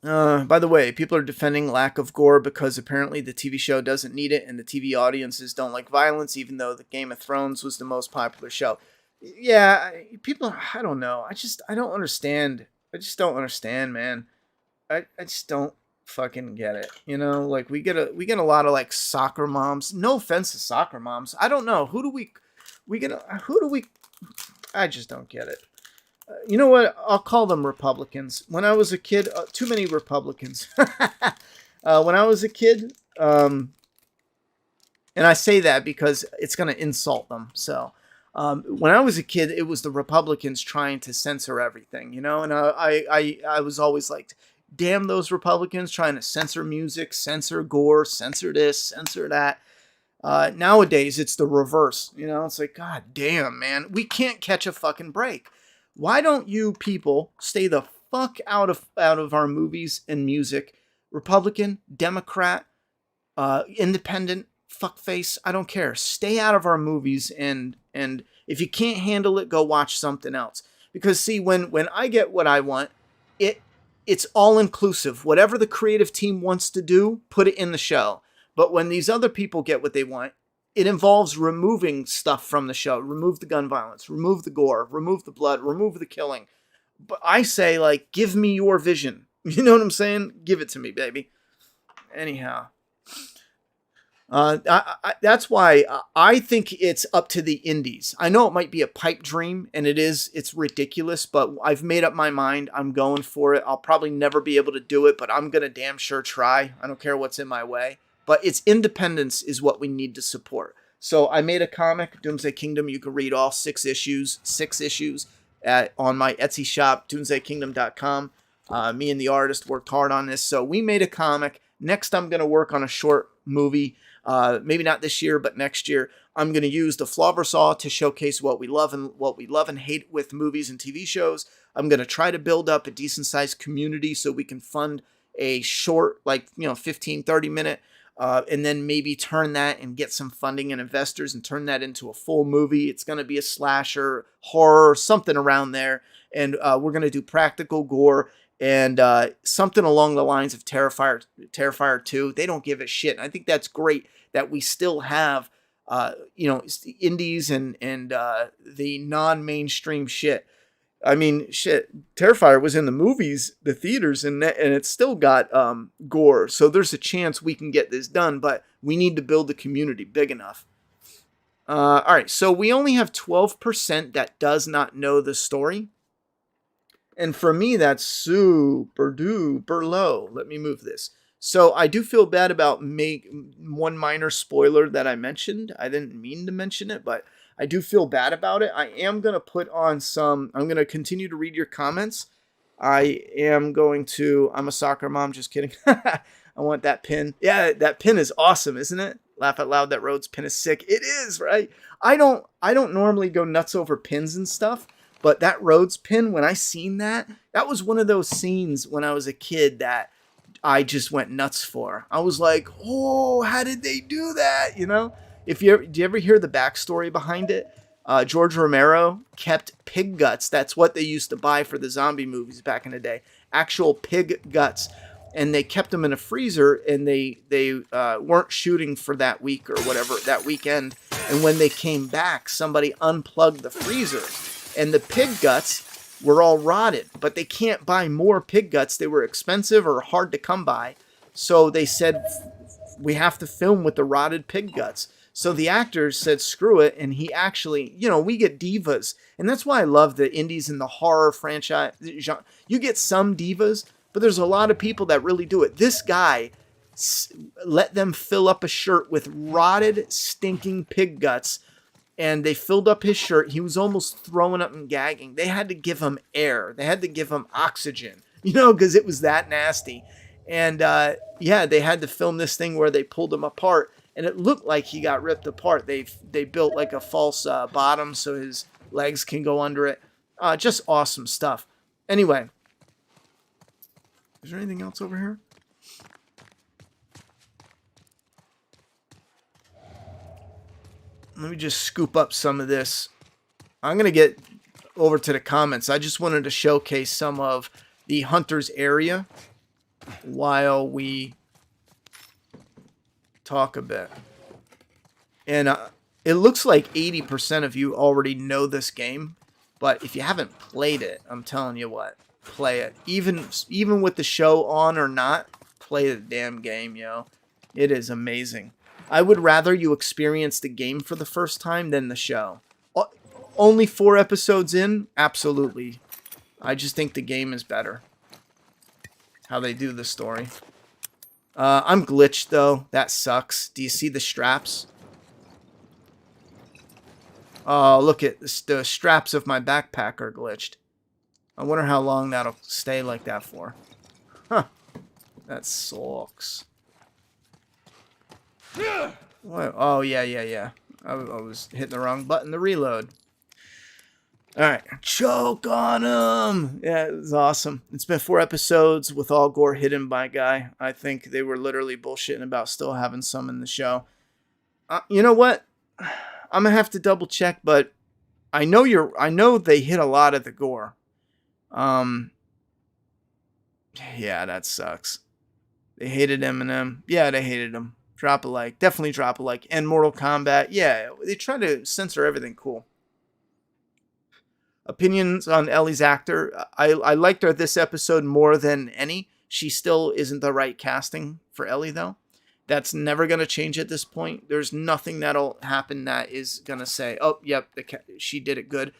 By the way, people are defending lack of gore because apparently the TV show doesn't need it and the TV audiences don't like violence, even though the Game of Thrones was the most popular show. Yeah, people, I don't know. I don't understand. I just don't understand, man. I just don't fucking get it. Like we get a lot of like soccer moms. No offense to soccer moms. I don't know. Who do we I just don't get it. You know what? I'll call them Republicans. When I was a kid, too many Republicans. When I was a kid, and I say that because it's going to insult them. So, when I was a kid, it was the Republicans trying to censor everything, and I was always like, damn those Republicans trying to censor music, censor gore, censor this, censor that. Nowadays, it's the reverse. It's like, God damn, man, we can't catch a fucking break. Why don't you people stay the fuck out of our movies and music? Republican, Democrat, independent, fuckface, I don't care. Stay out of our movies, and if you can't handle it, go watch something else. Because see, when I get what I want, it's all inclusive. Whatever the creative team wants to do, put it in the show. But when these other people get what they want, it involves removing stuff from the show. Remove the gun violence, remove the gore, remove the blood, remove the killing. But I say, like, give me your vision. You know what I'm saying? Give it to me, baby. Anyhow. That's why I think it's up to the indies. I know it might be a pipe dream, and it is. It's ridiculous, but I've made up my mind. I'm going for it. I'll probably never be able to do it, but I'm going to damn sure try. I don't care what's in my way. But its independence is what we need to support. So I made a comic, Doomsday Kingdom. You can read all 6 issues on my Etsy shop, doomsdaykingdom.com. Me and the artist worked hard on this. So we made a comic. Next, I'm going to work on a short movie. Maybe not this year, but next year. I'm going to use the Flauver Saw to showcase what we love and hate with movies and TV shows. I'm going to try to build up a decent sized community so we can fund a short, 15, 30 minute, and then maybe turn that and get some funding and investors and turn that into a full movie. It's going to be a slasher, horror, something around there. And we're going to do practical gore. And something along the lines of Terrifier 2. They don't give a shit. And I think that's great that we still have, indies and the non-mainstream shit. I mean, shit, Terrifier was in the movies, the theaters, and it still got gore. So there's a chance we can get this done, but we need to build the community big enough. All right, so we only have 12% that does not know the story. And for me, that's super duper low. Let me move this. So I do feel bad about one minor spoiler that I mentioned. I didn't mean to mention it, but I do feel bad about it. I am going to I'm going to continue to read your comments. I'm a soccer mom, just kidding. I want that pin. Yeah, that pin is awesome, isn't it? Laugh out loud, that Rhodes pin is sick. It is, right? I don't normally go nuts over pins and stuff. But that Rhodes pin, when I seen that was one of those scenes when I was a kid that I just went nuts for. I was like, oh, how did they do that? You know? Do you ever hear the backstory behind it? George Romero kept pig guts. That's what they used to buy for the zombie movies back in the day. Actual pig guts. And they kept them in a freezer, and they weren't shooting for that week or whatever, that weekend. And when they came back, somebody unplugged the freezer. And the pig guts were all rotted, but they can't buy more pig guts. They were expensive or hard to come by. So they said, we have to film with the rotted pig guts. So the actors said, screw it. And he actually, we get divas. And that's why I love the indies and the horror franchise. You get some divas, but there's a lot of people that really do it. This guy let them fill up a shirt with rotted, stinking pig guts. And they filled up his shirt. He was almost throwing up and gagging. They had to give him air. They had to give him oxygen, because it was that nasty. And they had to film this thing where they pulled him apart. And it looked like he got ripped apart. They built like a false bottom so his legs can go under it. Just awesome stuff. Anyway. Is there anything else over here? Let me just scoop up some of this. I'm going to get over to the comments. I just wanted to showcase some of the Hunters area while we talk a bit. And it looks like 80% of you already know this game. But if you haven't played it, I'm telling you what, play it. Even with the show on or not, play the damn game, yo. It is amazing. I would rather you experience the game for the first time than the show. Only 4 episodes in? Absolutely. I just think the game is better. How they do the story. I'm glitched, though. That sucks. Do you see the straps? Oh, look at this. The straps of my backpack are glitched. I wonder how long that'll stay like that for. Huh. That sucks. What? Oh, yeah. I was hitting the wrong button to reload. Alright. Choke on him! Yeah, it was awesome. It's been 4 episodes with all gore hidden by Guy. I think they were literally bullshitting about still having some in the show. You know what? I'm gonna have to double check, but I know they hit a lot of the gore. Yeah, that sucks. They hated Eminem. Yeah, they hated him. Drop a like. Definitely drop a like. And Mortal Kombat. Yeah, they try to censor everything cool. Opinions on Ellie's actor. I liked her this episode more than any. She still isn't the right casting for Ellie, though. That's never going to change at this point. There's nothing that'll happen that is going to say, oh, yep, she did it good.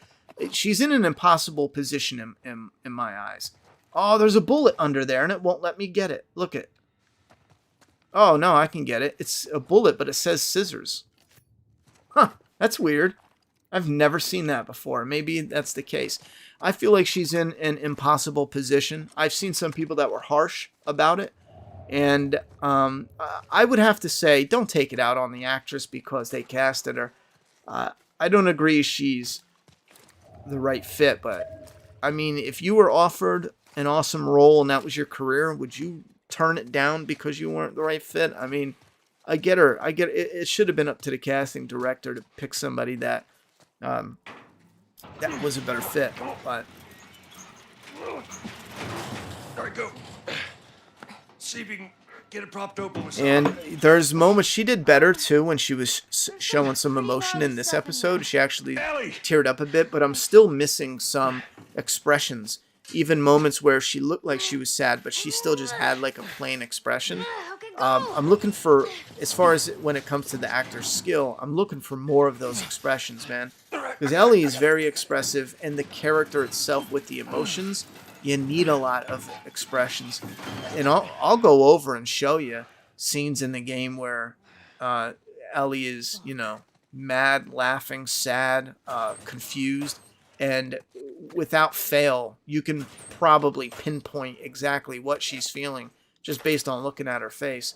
She's in an impossible position in my eyes. Oh, there's a bullet under there, and it won't let me get it. Look at it. Oh, no, I can get it. It's a bullet, but it says scissors. Huh, that's weird. I've never seen that before. Maybe that's the case. I feel like she's in an impossible position. I've seen some people that were harsh about it. And I would have to say, don't take it out on the actress because they casted her. I don't agree she's the right fit. But, I mean, if you were offered an awesome role and that was your career, would you turn it down because you weren't the right fit? I mean, I get her. It should have been up to the casting director to pick somebody that was a better fit, but All right, go. See if you can get it propped open with and there's moments she did better too when she was showing some emotion in this episode. She actually teared up a bit, but I'm still missing some expressions. Even moments where she looked like she was sad, but she still just had like a plain expression. I'm looking for, as far as when it comes to the actor's skill, I'm looking for more of those expressions, man. Because Ellie is very expressive, and the character itself with the emotions, you need a lot of expressions. And I'll go over and show you scenes in the game where Ellie is, mad, laughing, sad, confused, and without fail, you can probably pinpoint exactly what she's feeling just based on looking at her face.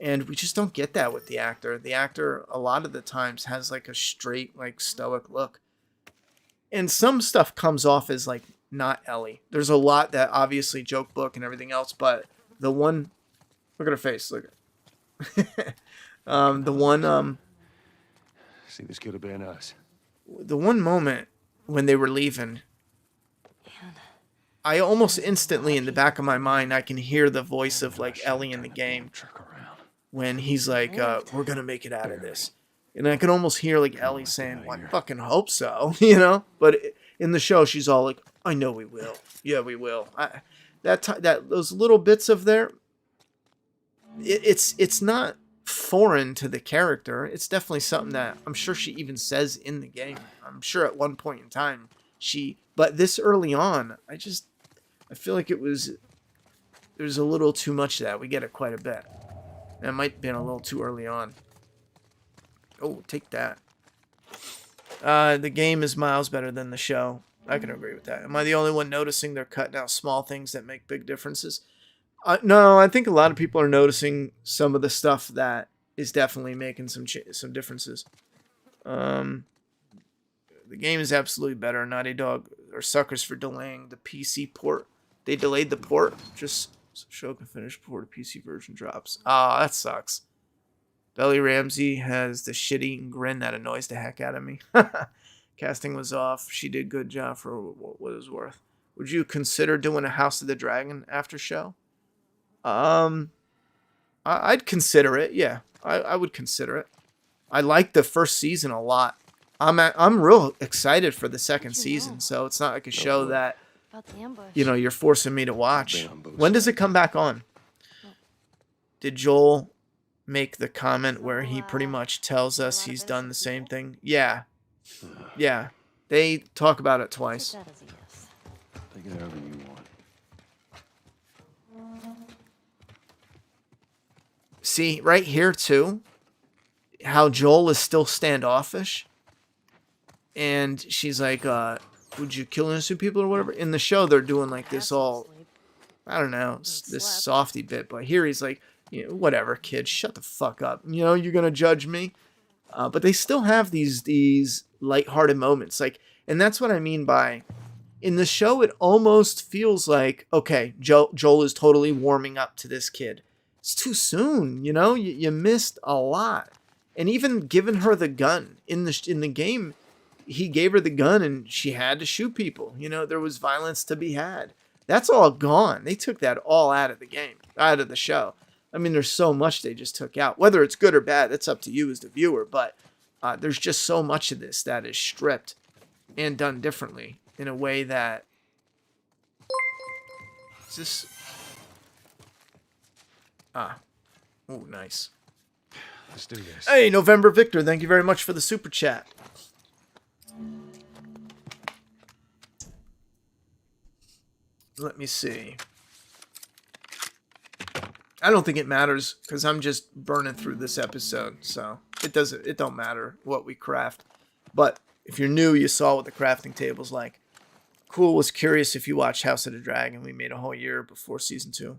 And we just don't get that with the actor. The actor, a lot of the times, has like a straight, like stoic look. And some stuff comes off as like not Ellie. There's a lot that obviously joke book and everything else, but the one, look at her face, look at the one, See, this could have been us. the one moment when they were leaving, I almost instantly in the back of my mind, I can hear the voice of like Ellie in the game when he's like, we're going to make it out of this. And I can almost hear like Ellie saying, well, I fucking hope so, but in the show, she's all like, I know we will. Yeah, we will. Those little bits of there, it's not foreign to the character. It's definitely something that I'm sure she even says in the game. I'm sure at one point in time but this early on, I feel like there's a little too much of that. We get it quite a bit. That might have been a little too early on. Oh, take that. The game is miles better than the show. I can agree with that. Am I the only one noticing they're cutting out small things that make big differences? No, I think a lot of people are noticing some of the stuff that is definitely making some differences. The game is absolutely better. Naughty Dog are suckers for delaying the PC port. They delayed the port just so show can finish before the PC version drops. Ah, that sucks. Belly Ramsey has the shit-eating grin that annoys the heck out of me. Casting was off. She did a good job for what it was worth. Would you consider doing a House of the Dragon after show? I'd consider it. Yeah, I would consider it. I like the first season a lot. I'm real excited for the second season, so it's not like a show that you're forcing me to watch. When does it come back on? Did Joel make the comment where he pretty much tells us he's done the same thing? Yeah. They talk about it twice. Take it however you want. See, right here too, how Joel is still standoffish. And she's like, would you kill innocent people or whatever? In the show, they're doing like this all, I don't know, this softy bit. But here he's like, whatever, kid, shut the fuck up. You're going to judge me. But they still have these lighthearted moments. And that's what I mean by, in the show, it almost feels like, okay, Joel is totally warming up to this kid. It's too soon, you missed a lot. And even giving her the gun in the game, he gave her the gun and she had to shoot people. There was violence to be had. That's all gone. They took that all out of the game, out of the show. I mean, there's so much they just took out. Whether it's good or bad, that's up to you as the viewer. But there's just so much of this that is stripped and done differently in a way that... Is this... Oh, nice. Let's do this. Hey, November Victor, thank you very much for the super chat. Let me see. I don't think it matters because I'm just burning through this episode, so it don't matter what we craft. But if you're new, you saw what the crafting table's like. Cool was curious if you watched House of the Dragon. We made a whole year before season 2.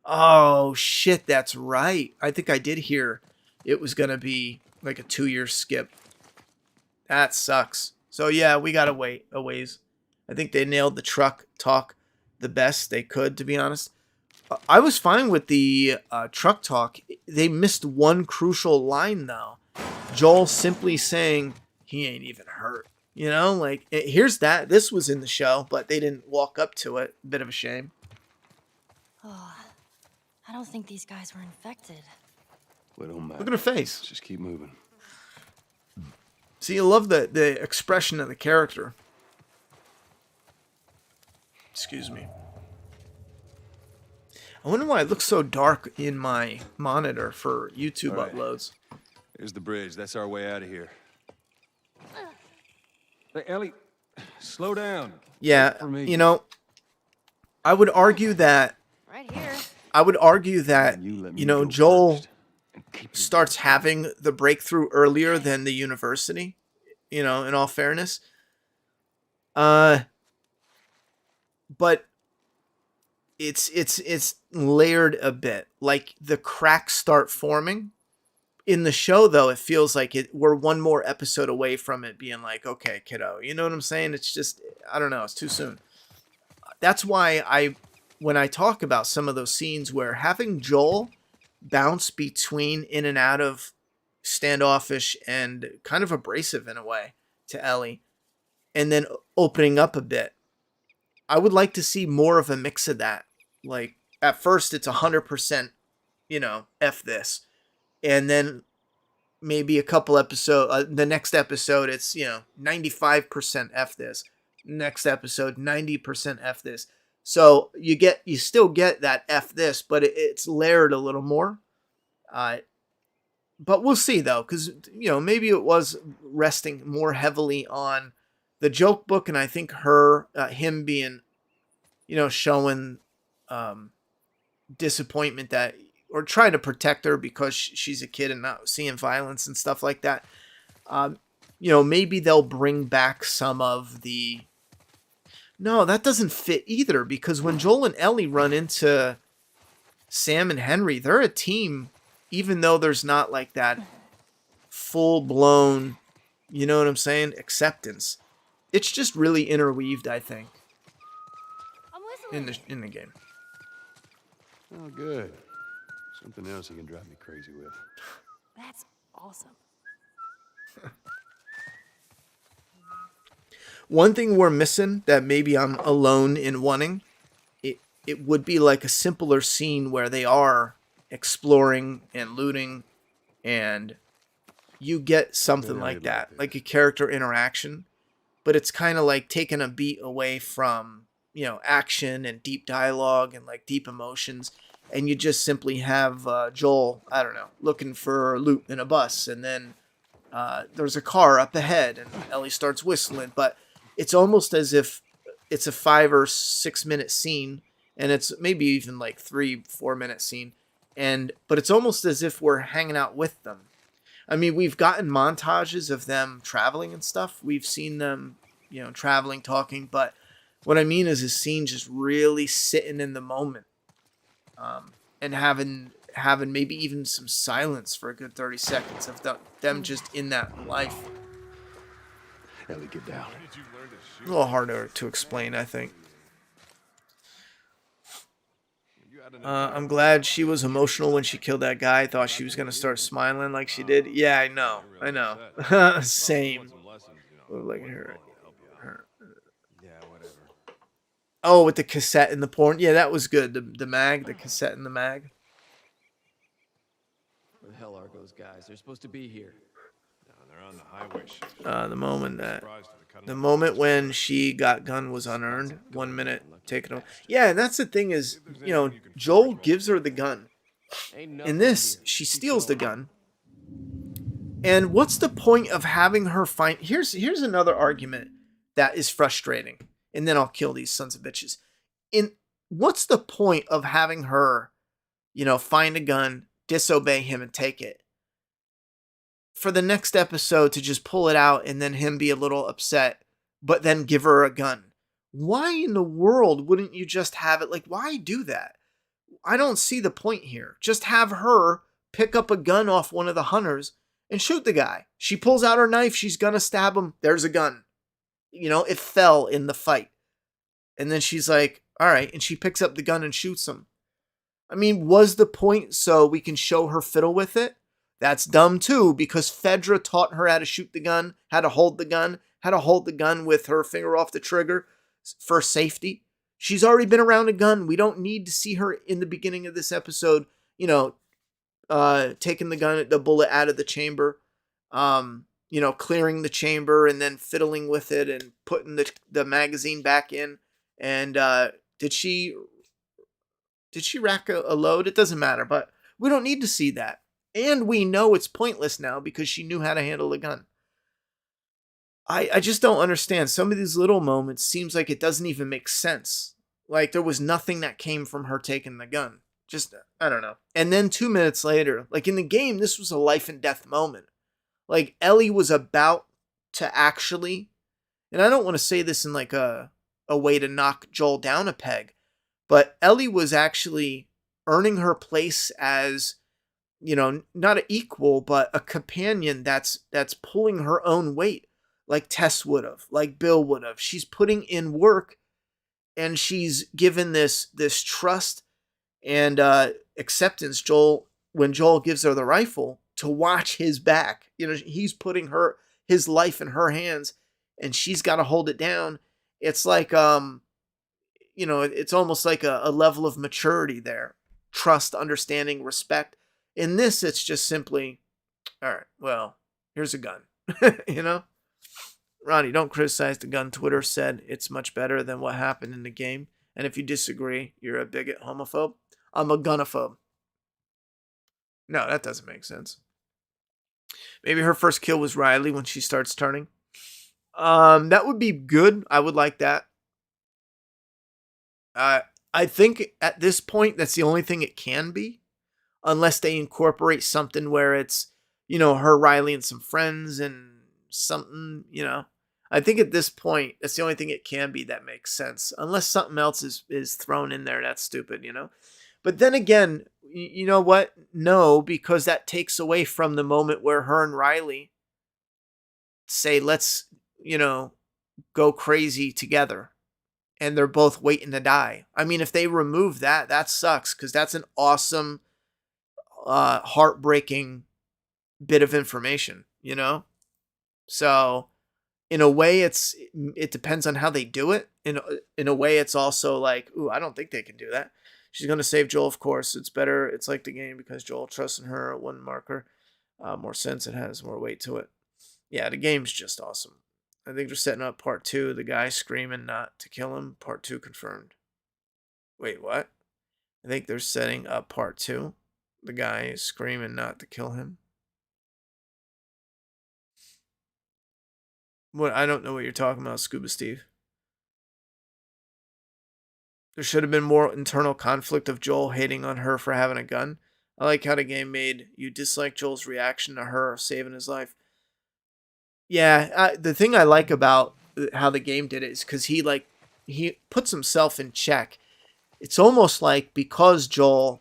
Oh shit, that's right. I think I did hear it was gonna be like a 2-year skip. That sucks. So yeah, we gotta wait a ways. I think they nailed the truck talk the best they could, to be honest. I was fine with the truck talk. They missed one crucial line, though. Joel simply saying, he ain't even hurt. You know, like, here's that. This was in the show, but they didn't walk up to it. Bit of a shame. Oh, I don't think these guys were infected. Well, don't matter. Look at her face. Let's just keep moving. See, I love the expression of the character. Excuse me. I wonder why it looks so dark in my monitor for YouTube uploads. Here's the bridge. That's our way out of here. Hey, Ellie, slow down. Yeah, you know, I would argue that... Right here. I would argue that, you know, Joel starts having the breakthrough earlier than the university, you know, in all fairness. But it's layered a bit. Like the cracks start forming. In the show, though, it feels like we're one more episode away from it being like, okay, kiddo, you know what I'm saying? It's just, I don't know, it's too soon. That's why when I talk about some of those scenes where having Joel bounce between in and out of standoffish and kind of abrasive in a way to Ellie, and then opening up a bit, I would like to see more of a mix of that. Like, at first, it's 100%, you know, F this. And then maybe a couple episodes, the next episode, it's, you know, 95% F this. Next episode, 90% F this. So you still get that F this, but it's layered a little more. But we'll see, though, because, you know, maybe it was resting more heavily on the joke book, and I think him being, you know, showing disappointment that, or trying to protect her because she's a kid and not seeing violence and stuff like that. You know, maybe they'll bring back some of the... No, that doesn't fit either, because when Joel and Ellie run into Sam and Henry, they're a team, even though there's not like that full-blown, you know what I'm saying, acceptance. It's just really interweaved, I think, in the game. Oh, good. Something else he can drive me crazy with. That's awesome. One thing we're missing that maybe I'm alone in wanting, it would be like a simpler scene where they are exploring and looting, and you get something like that, like a character interaction, but it's kind of like taking a beat away from, you know, action and deep dialogue and like deep emotions. And you just simply have Joel, I don't know, looking for loot in a bus. And then there's a car up ahead and Ellie starts whistling. But it's almost as if it's a 5 or 6 minute scene. And it's maybe even like 3-4 minute scene. But it's almost as if we're hanging out with them. I mean, we've gotten montages of them traveling and stuff. We've seen them, you know, traveling, talking. But what I mean is a scene just really sitting in the moment. And having maybe even some silence for a good 30 seconds of them just in that life. Ellie, get down. A little harder to explain, I think. I'm glad she was emotional when she killed that guy. I thought she was going to start smiling like she did. Yeah, I know. Same. Like her. Oh, with the cassette and the porn. Yeah, that was good. The mag, the cassette and the mag. the hell are those guys? They're supposed to be here. No, they're on the highway shift. The moment when she got gun was unearned. 1 minute taken over. Yeah, and that's the thing is, Joel gives her the gun. In this, she steals the gun. And what's the point of having her find... Here's another argument that is frustrating. And then I'll kill these sons of bitches. What's the point of having her, find a gun, disobey him, and take it? For the next episode to just pull it out and then him be a little upset, but then give her a gun. Why in the world wouldn't you just have it? Like, why do that? I don't see the point here. Just have her pick up a gun off one of the hunters and shoot the guy. She pulls out her knife. She's going to stab him. There's a gun. It fell in the fight. And then she's like, all right. And she picks up the gun and shoots him. I mean, was the point so we can show her fiddle with it? That's dumb too, because Fedra taught her how to shoot the gun, how to hold the gun with her finger off the trigger for safety. She's already been around a gun. We don't need to see her in the beginning of this episode, taking the bullet out of the chamber, clearing the chamber and then fiddling with it and putting the magazine back in. And did she rack a load? It doesn't matter, but we don't need to see that. And we know it's pointless now because she knew how to handle a gun. I just don't understand. Some of these little moments seems like it doesn't even make sense. Like there was nothing that came from her taking the gun. Just, I don't know. And then 2 minutes later, like in the game, this was a life and death moment. Like Ellie was about to actually, and I don't want to say this in like a way to knock Joel down a peg, but Ellie was actually earning her place as, not an equal, but a companion that's pulling her own weight, like Tess would have, like Bill would have. She's putting in work, and she's given this trust and acceptance. When Joel gives her the rifle to watch his back, he's putting his life in her hands, and she's got to hold it down. It's like, it's almost like a level of maturity there, trust, understanding, respect. In this, it's just simply, all right, well, here's a gun, Ronnie, don't criticize the gun. Twitter said it's much better than what happened in the game. And if you disagree, you're a bigot, homophobe. I'm a gunophobe. No, that doesn't make sense. Maybe her first kill was Riley when she starts turning. That would be good. I would like that. I think at this point, that's the only thing it can be. Unless they incorporate something where it's, her, Riley, and some friends and something, I think at this point, that's the only thing it can be that makes sense. Unless something else is thrown in there, that's stupid, But then again, you know what? No, because that takes away from the moment where her and Riley say, let's, go crazy together. And they're both waiting to die. I mean, if they remove that, that sucks, because that's an awesome, heartbreaking bit of information, So, in a way, it depends on how they do it. In a way, it's also like, ooh, I don't think they can do that. She's gonna save Joel, of course. It's better. It's like the game because Joel trusts in her. One marker, more sense. It has more weight to it. Yeah, the game's just awesome. I think they're setting up part 2. The guy screaming not to kill him. Part 2 confirmed. Wait, what? I think they're setting up part 2. The guy is screaming not to kill him. What? I don't know what you're talking about, Scuba Steve. There should have been more internal conflict of Joel hating on her for having a gun. I like how the game made you dislike Joel's reaction to her saving his life. Yeah, the thing I like about how the game did it is because he puts himself in check. It's almost like because Joel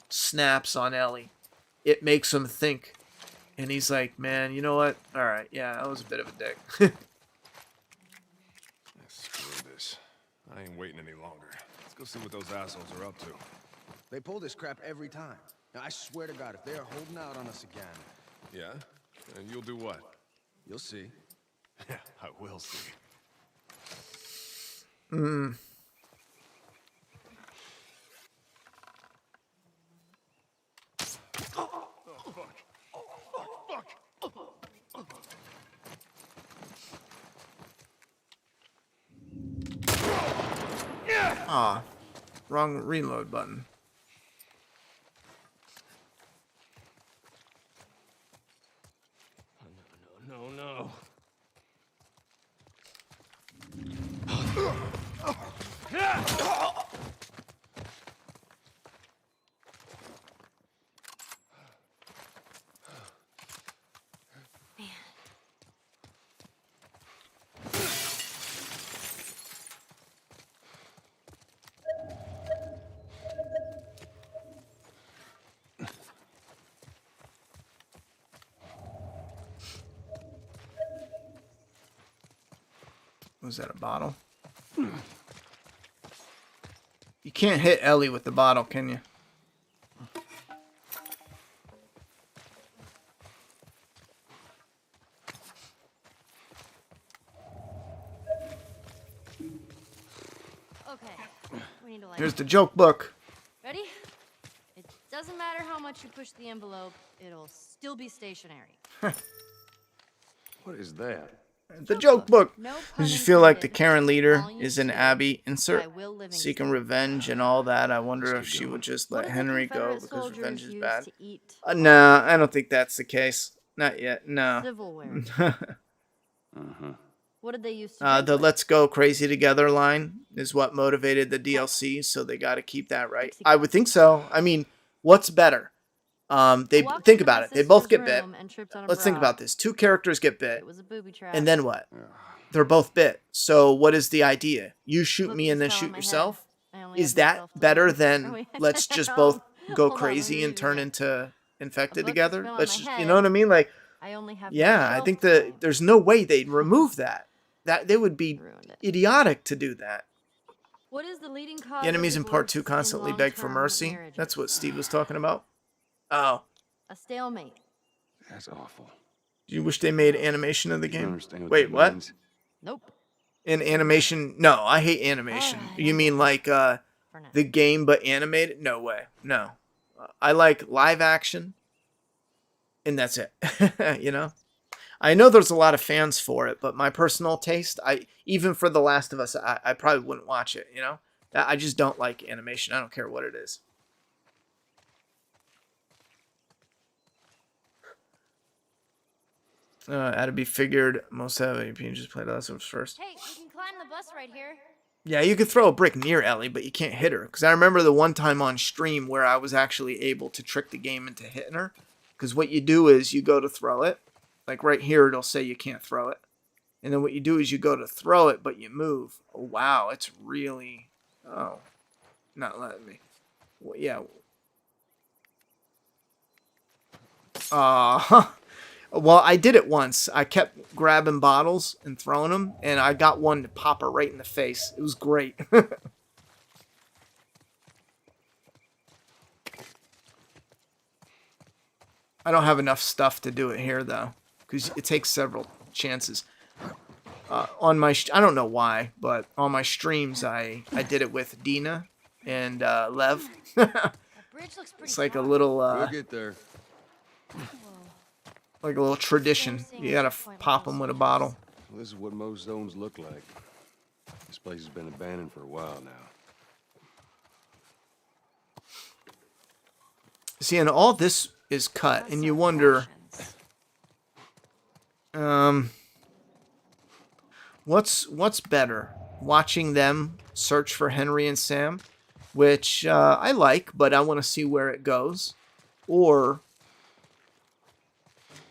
snaps on Ellie, it makes him think. And he's like, man, you know what? All right, yeah, I was a bit of a dick. Screw this. I ain't waiting any longer. Let's go see what those assholes are up to. They pull this crap every time. Now, I swear to God, if they are holding out on us again... Yeah? And you'll do what? You'll see. Yeah, I will see. Oh, fuck. Aw, wrong reload button. No, no. Was that a bottle? You can't hit Ellie with the bottle, can you? Okay. We need to light. Here's the joke book. Ready? It doesn't matter how much you push the envelope, it'll still be stationary. What is that? The joke book. No Does pun you feel like the intended. Karen leader Volume is an 2 Abby insert? by Will Livingston. Seeking revenge and all that. I wonder if she would just What let did the Henry go Confederate because soldiers revenge is use bad. to eat? Nah, I don't think that's the case. Not yet. No. Silverware. What did they use to The drink with? "Let's go crazy together" line is what motivated the DLC, so they got to keep that right. I would think so. I mean, what's better? They I walked think into my about it. They both sister's get bit. room and tripped on a Let's think bra. about this. Two characters get bit, It was a booby trap. and then what? They're both bit. So what is the idea? You shoot Look, me and then just fell on shoot my yourself? head. I only Is have that myself to better blame. than Wait, let's just hold both on. go Hold on, crazy let me and turn redo that. into infected book just together? fell on Let's my just, head. you know what I mean? Like, I only have yeah, I myself think to that blame. there's no way they'd remove that. That they would be Ruined it. idiotic to do that. What is the leading cause The enemies of in part divorce 2 constantly beg for long-term mercy. marriages? That's what Steve was talking about. Oh, A stalemate. That's awful. do you wish they made animation of the You don't game? understand what Wait, that what? means? Nope. In animation? No, I hate animation. Alright, You I'm mean done. like For now. the game but animated? No way. No. I like live action, and that's it. You know? I know there's a lot of fans for it, but my personal taste, even for The Last of Us, I probably wouldn't watch it, you know? I just don't like animation. I don't care what it is. Had to be figured. Most have AP just play The Last of Us first. Hey, we can climb the bus right here. Yeah, you could throw a brick near Ellie, but you can't hit her. Because I remember the one time on stream where I was actually able to trick the game into hitting her. Because what you do is you go to throw it. Like right here, it'll say you can't throw it. And then what you do is you go to throw it, but you move. Oh, wow, it's really... Oh, not letting me. Well, yeah. Well, I did it once. I kept grabbing bottles and throwing them, and I got one to pop her right in the face. It was great. I don't have enough stuff to do it here, though, because it takes several chances. On my, I don't know why, but on my streams, I did it with Dina and Lev. That bridge looks pretty It's like a far. little, We'll get there. like a little tradition. You gotta pop them with a bottle. Well, this is what most zones look like. This place has been abandoned for a while now. See, and all this is cut, and you wonder, what's better, watching them search for Henry and Sam, which I like, but I want to see where it goes, or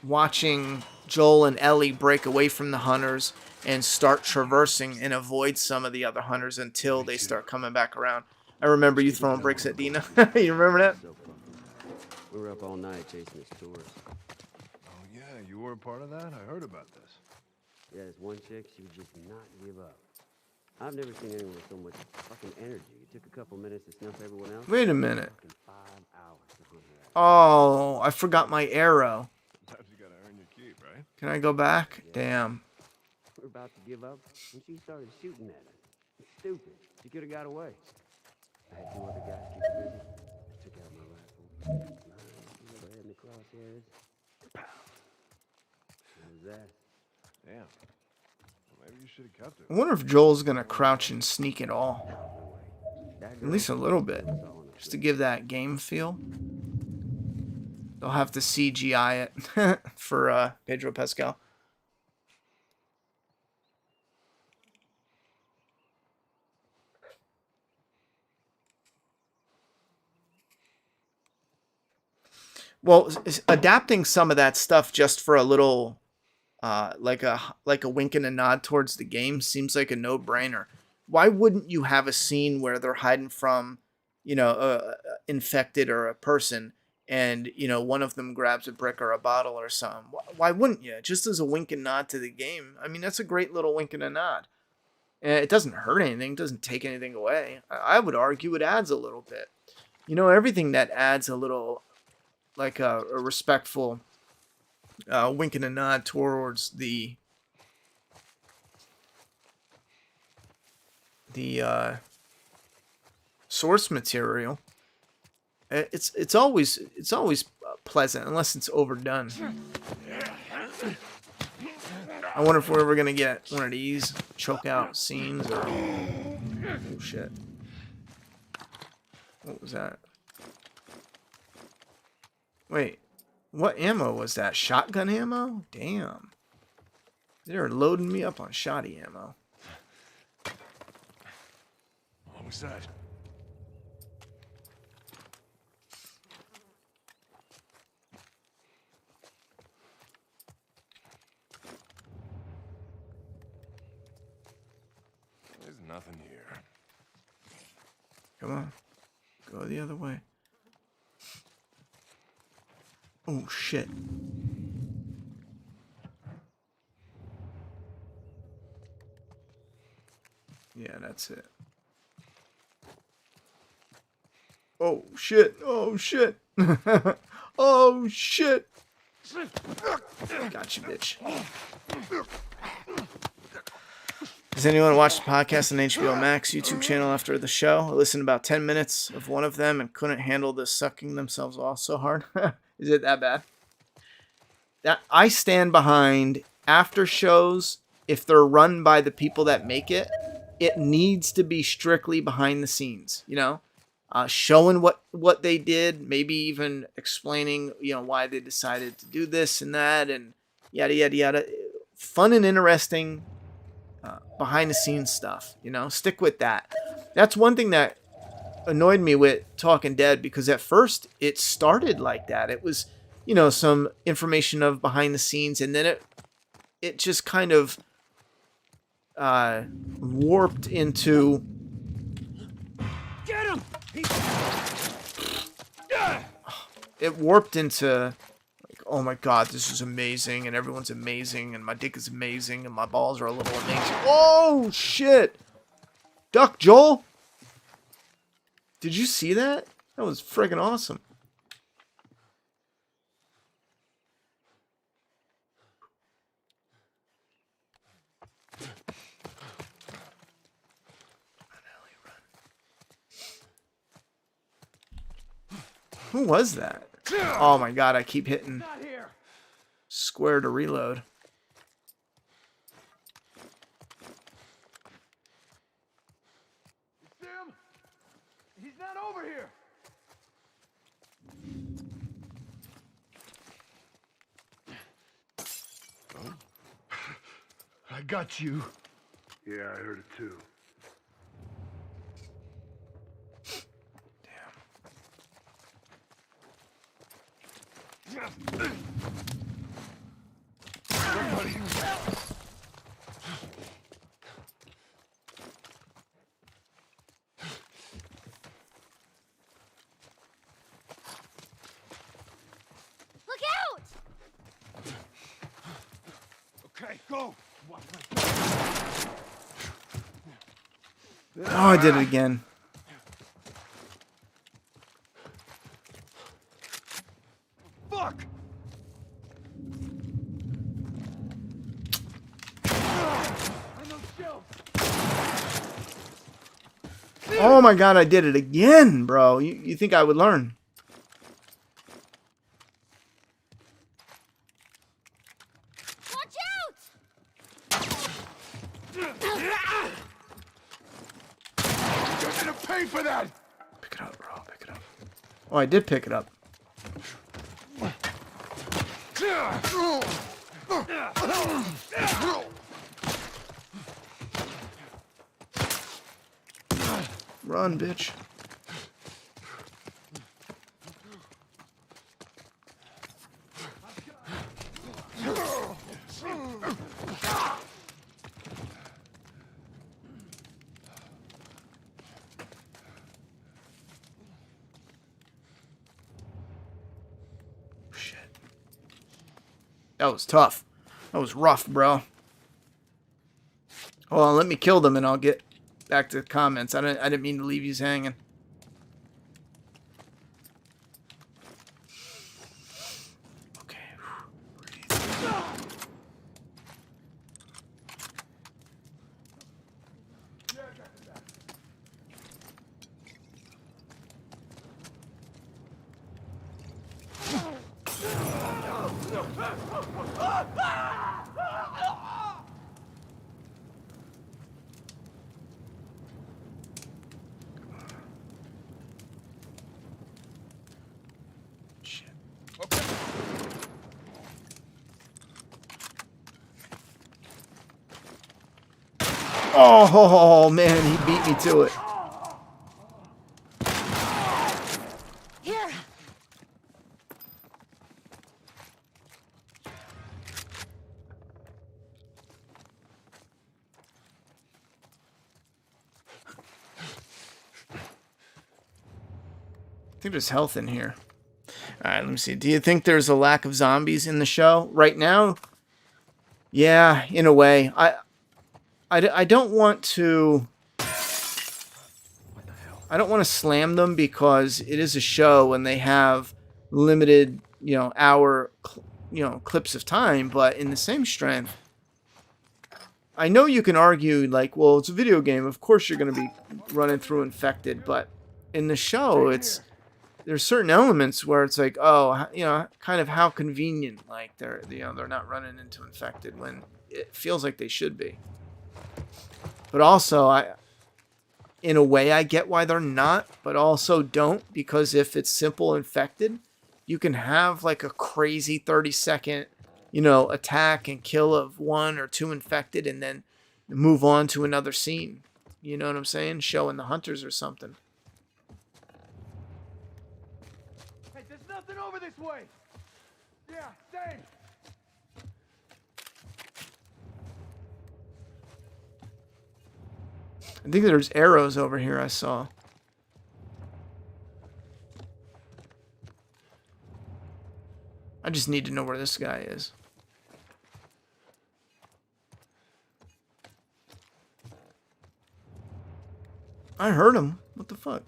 watching Joel and Ellie break away from the hunters and start traversing and avoid some of the other hunters until they start coming back around. I remember you throwing bricks at Dina. You remember that? We were up all night chasing this tourist. Oh yeah, you were a part of that? I heard about this. Yeah, this one chick, she would just not give up. I've never seen anyone with so much fucking energy. It took a couple minutes to snuff everyone else. Wait a minute. Fucking 5 hours to hunt her out. Oh, I forgot my arrow. Sometimes you gotta earn your keep, right? Can I go back? Damn. We were about to give up when she started shooting at us. It's stupid. She could have got away. I had 2 other guys keep her busy. I took out my rifle. Whoever had in the crosshairs. Pow. What was that? Damn. Well, maybe you should have kept I it. wonder if Joel's gonna crouch and sneak at all. At least a little bit. Just to give that game feel. They'll have to CGI it for Pedro Pascal. Well, adapting some of that stuff just for a little, like a wink and a nod towards the game seems like a no-brainer. Why wouldn't you have a scene where they're hiding from, infected or a person, and one of them grabs a brick or a bottle or something? Why wouldn't you? Just as a wink and nod to the game. I mean, that's a great little wink and a nod. It doesn't hurt anything. It doesn't take anything away. I would argue it adds a little bit. Everything that adds a little, like a respectful wink and a nod towards the source material. It's always pleasant unless it's overdone. I wonder if we're ever gonna get one of these choke out scenes or oh shit. What was that? Wait, what ammo was that? Shotgun ammo? Damn. They're loading me up on shoddy ammo. What was that? There's nothing here. Come on. Go the other way. Oh, shit. Yeah, that's it. Oh, shit. Oh, shit. Oh, shit. Gotcha, bitch. Does anyone watch the podcast on HBO Max YouTube channel after the show? I listened to about 10 minutes of one of them and couldn't handle the sucking themselves off so hard. Is it that bad? That I stand behind after shows. If they're run by the people that make it, it needs to be strictly behind the scenes, showing what they did, maybe even explaining, why they decided to do this and that and yada, yada, yada. Fun and interesting behind the scenes stuff, stick with that. That's one thing that annoyed me with Talking Dead, because at first it started like that. It was, some information of behind the scenes, and then it just kind of warped into like, oh my god, this is amazing, and everyone's amazing, and my dick is amazing, and my balls are a little amazing. Oh shit! Duck, Joel! Did you see that? That was friggin' awesome. Who was that? Oh my god, I keep hitting square to reload. Sam! He's not over here! Huh? I got you. Yeah, I heard it too. Somebody. Look out! Okay, go. Oh, I did it again. Fuck! Oh my god, I did it again, bro. You think I would learn? Watch out! You're gonna pay pay for that! Pick it up, bro. Pick it up. Oh, I did pick it up. Run, bitch. Shit. That was tough. That was rough, bro. Hold on, let me kill them and I'll get back to the comments. I didn't mean to leave you hanging. Okay. Shit. Oh man, he beat me to it. Here. I think there's health in here. Alright, let me see. Do you think there's a lack of zombies in the show right now? Yeah, in a way. I don't want to... I don't want to slam them because it is a show and they have limited, hour, clips of time. But in the same strength, I know you can argue like, well, it's a video game. Of course you're going to be running through infected. But in the show, there's certain elements where it's like, oh, kind of how convenient. Like they're not running into infected when it feels like they should be. But also, in a way, I get why they're not, but also don't, because if it's simple infected, you can have like a crazy 30-second, attack and kill of 1 or 2 infected and then move on to another scene. You know what I'm saying? Showing the hunters or something. Hey, there's nothing over this way! Yeah, same! I think there's arrows over here I saw. I just need to know where this guy is. I heard him. What the fuck?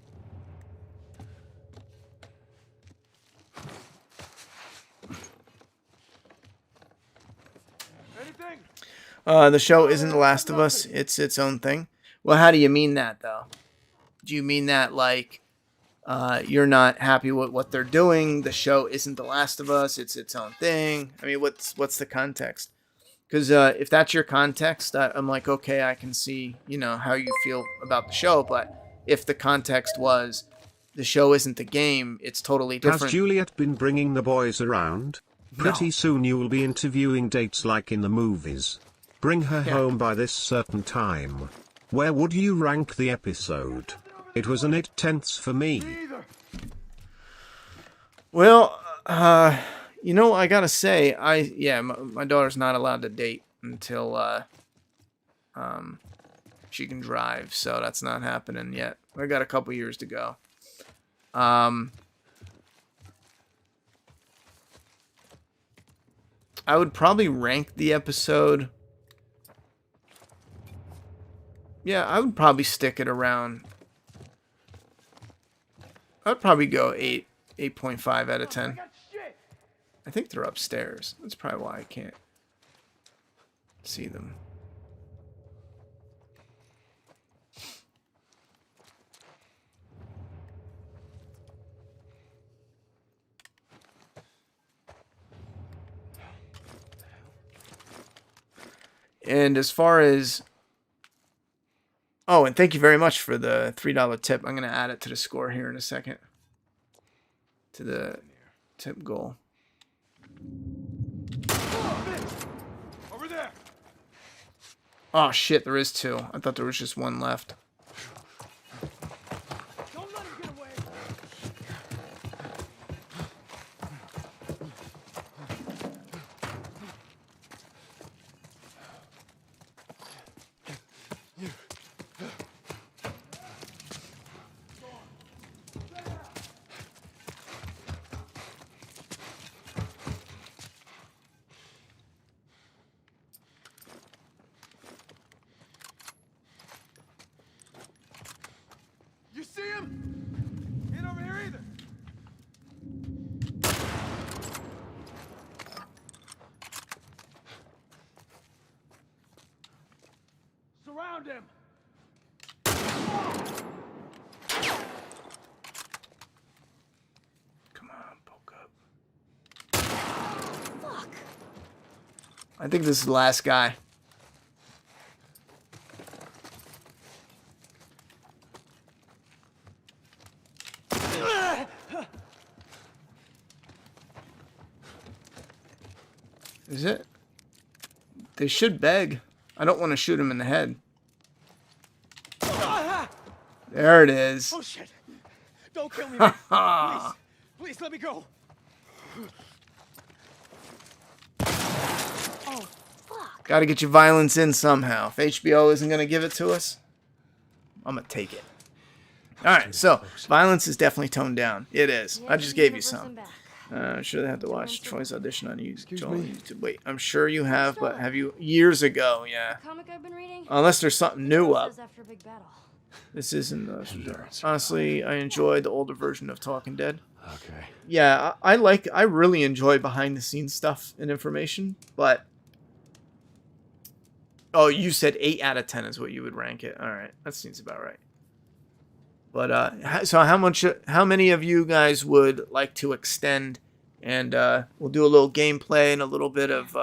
Anything? The show isn't The Last of Us. It's its own thing. Well, how do you mean that, though? Do you mean that, like, you're not happy with what they're doing? The show isn't The Last of Us. It's its own thing. I mean, what's the context? Because if that's your context, I'm like, okay, I can see, how you feel about the show. But if the context was the show isn't the game, it's totally different. Has Juliet been bringing the boys around? Pretty soon you will be interviewing dates like in the movies. Bring her home by this certain time. Where would you rank the episode? It was an 8/10 for me. Well, I gotta say, my daughter's not allowed to date until she can drive, so that's not happening yet. I got a couple years to go. I would probably rank the episode. Yeah, I would probably stick it around. I'd probably go 8.5 out of 10. I think they're upstairs. That's probably why I can't see them. And as far as Oh, and thank you very much for the $3 tip. I'm going to add it to the score here in a second. To the tip goal. Over there. Oh, shit, there is 2. I thought there was just 1 left. Don't let him get away. You see him? He ain't over here either. Surround him. Come on, poke up. Fuck. I think this is the last guy. Is it? They should beg. I don't want to shoot him in the head. There it is. Oh shit! Don't kill me, man. Please, please let me go. Oh, fuck. Got to get your violence in somehow. If HBO isn't going to give it to us, I'm going to take it. All right, so violence is definitely toned down. It is. I just gave you some. Should have had to watch Troy's audition on YouTube. Wait, I'm sure you have, but have you? Years ago, yeah. Comic I've been reading. Unless there's something new up. After a big battle. This isn't the. Honestly, I enjoyed the older version of Talking Dead. Okay. Yeah, I really enjoy behind the scenes stuff and information, but. Oh, you said 8 out of 10 is what you would rank it. All right, that seems about right. But so how many of you guys would like to extend, and we'll do a little gameplay and a little bit of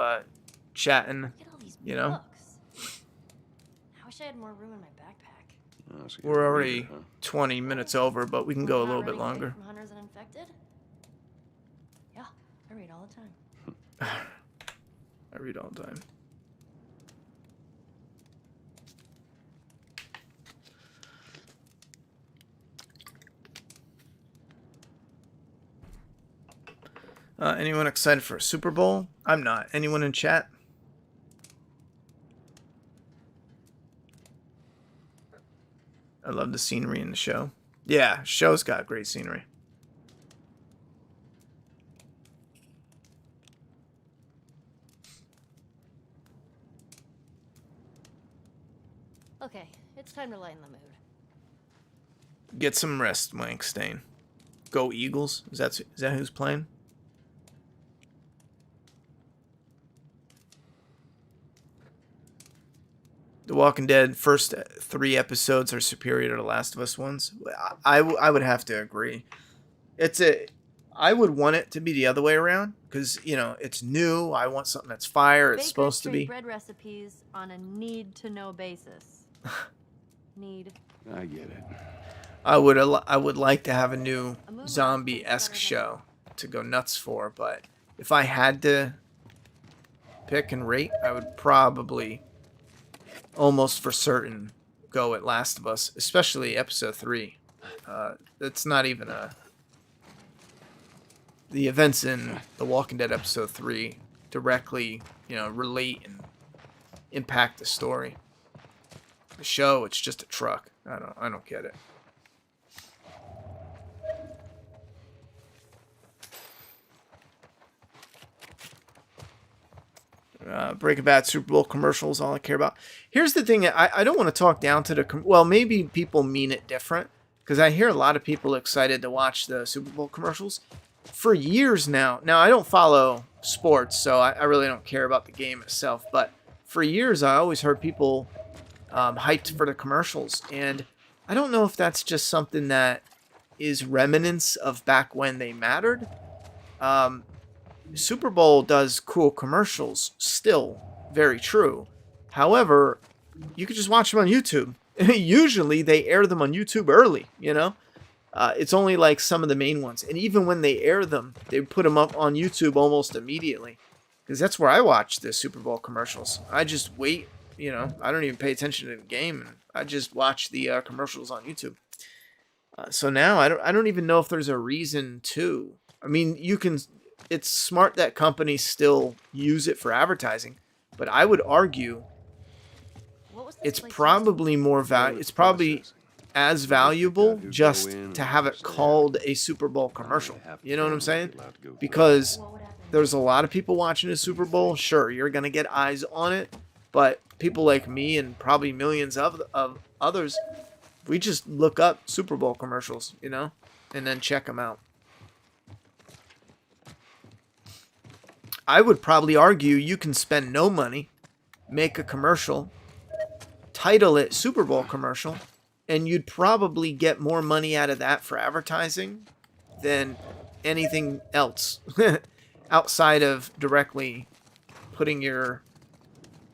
chatting, Look at all these you know? books. I wish I had more room in my backpack. We're already 20 minutes over, but we can go a Not little bit running away longer. From hunters and infected? Yeah, I read all the time. I read all the time. Anyone excited for a Super Bowl? I'm not. Anyone in chat? I love the scenery in the show. Yeah, show's got great scenery. Okay, it's time to lighten the mood. Get some rest, Mike Stain. Go Eagles. Is that who's playing? The Walking Dead first 3 episodes are superior to the Last of Us ones. I would have to agree. I would want it to be the other way around because it's new. I want something that's fire. It's Bakers supposed to trade be. bread recipes on a need-to-know basis. Need. I get it. I would like to have a new zombie-esque show to go nuts for, but if I had to pick and rate, I would probably almost for certain go at Last of Us, especially episode 3. It's not even the events in The Walking Dead episode 3 directly, relate and impact the story. The show, it's just a truck. I don't get it. Breaking Bad Super Bowl commercials, all I care about. Here's the thing, I don't want to talk down to the... Well, maybe people mean it different, because I hear a lot of people excited to watch the Super Bowl commercials. For years now, I don't follow sports, so I really don't care about the game itself, but for years I always heard people hyped for the commercials, and I don't know if that's just something that is remnants of back when they mattered. Super Bowl does cool commercials, still very true. However, you could just watch them on YouTube. Usually they air them on YouTube early, you know? It's only like some of the main ones. And even when they air them, they put them up on YouTube almost immediately. Because that's where I watch the Super Bowl commercials. I just wait, you know, I don't even pay attention to the game. And I just watch the commercials on YouTube. So now I don't even know if there's a reason to. I mean, it's smart that companies still use it for advertising. But I would argue it's probably more it's probably as valuable just to have it called a Super Bowl commercial. You know what I'm saying? Because there's a lot of people watching the Super Bowl. Sure, you're going to get eyes on it. But people like me and probably millions of others, we just look up Super Bowl commercials, you know, and then check them out. I would probably argue you can spend no money, make a commercial, title it Super Bowl commercial, and you'd probably get more money out of that for advertising than anything else outside of directly putting your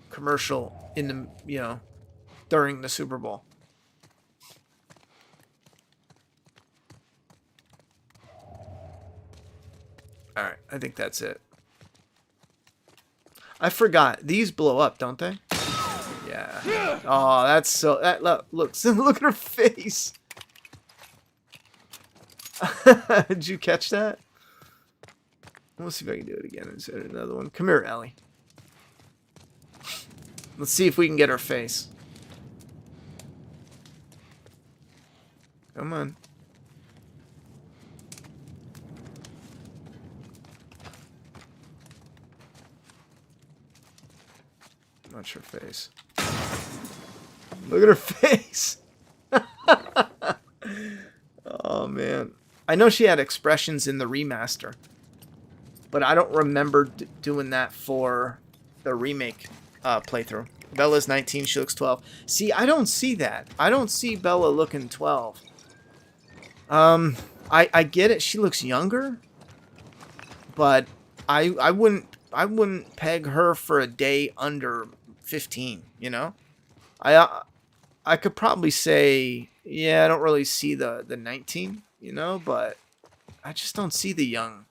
commercial in the, you know, during the Super Bowl. All right, I think that's it. I forgot. These blow up, don't they? Yeah. Oh, that's so... Look, look at her face. Did you catch that? Let's see if I can do it again. Insert another one. Come here, Ellie. Let's see if we can get her face. Come on. Watch her face. Look at her face. Oh, man. I know she had expressions in the remaster, but I don't remember doing that for the remake playthrough. Bella's 19, she looks 12. See, I don't see that. I don't see Bella looking 12. I get it. She looks younger, but I wouldn't peg her for a day under 15, you know? I could probably say, yeah, I don't really see the 19, you know, but I just don't see the young.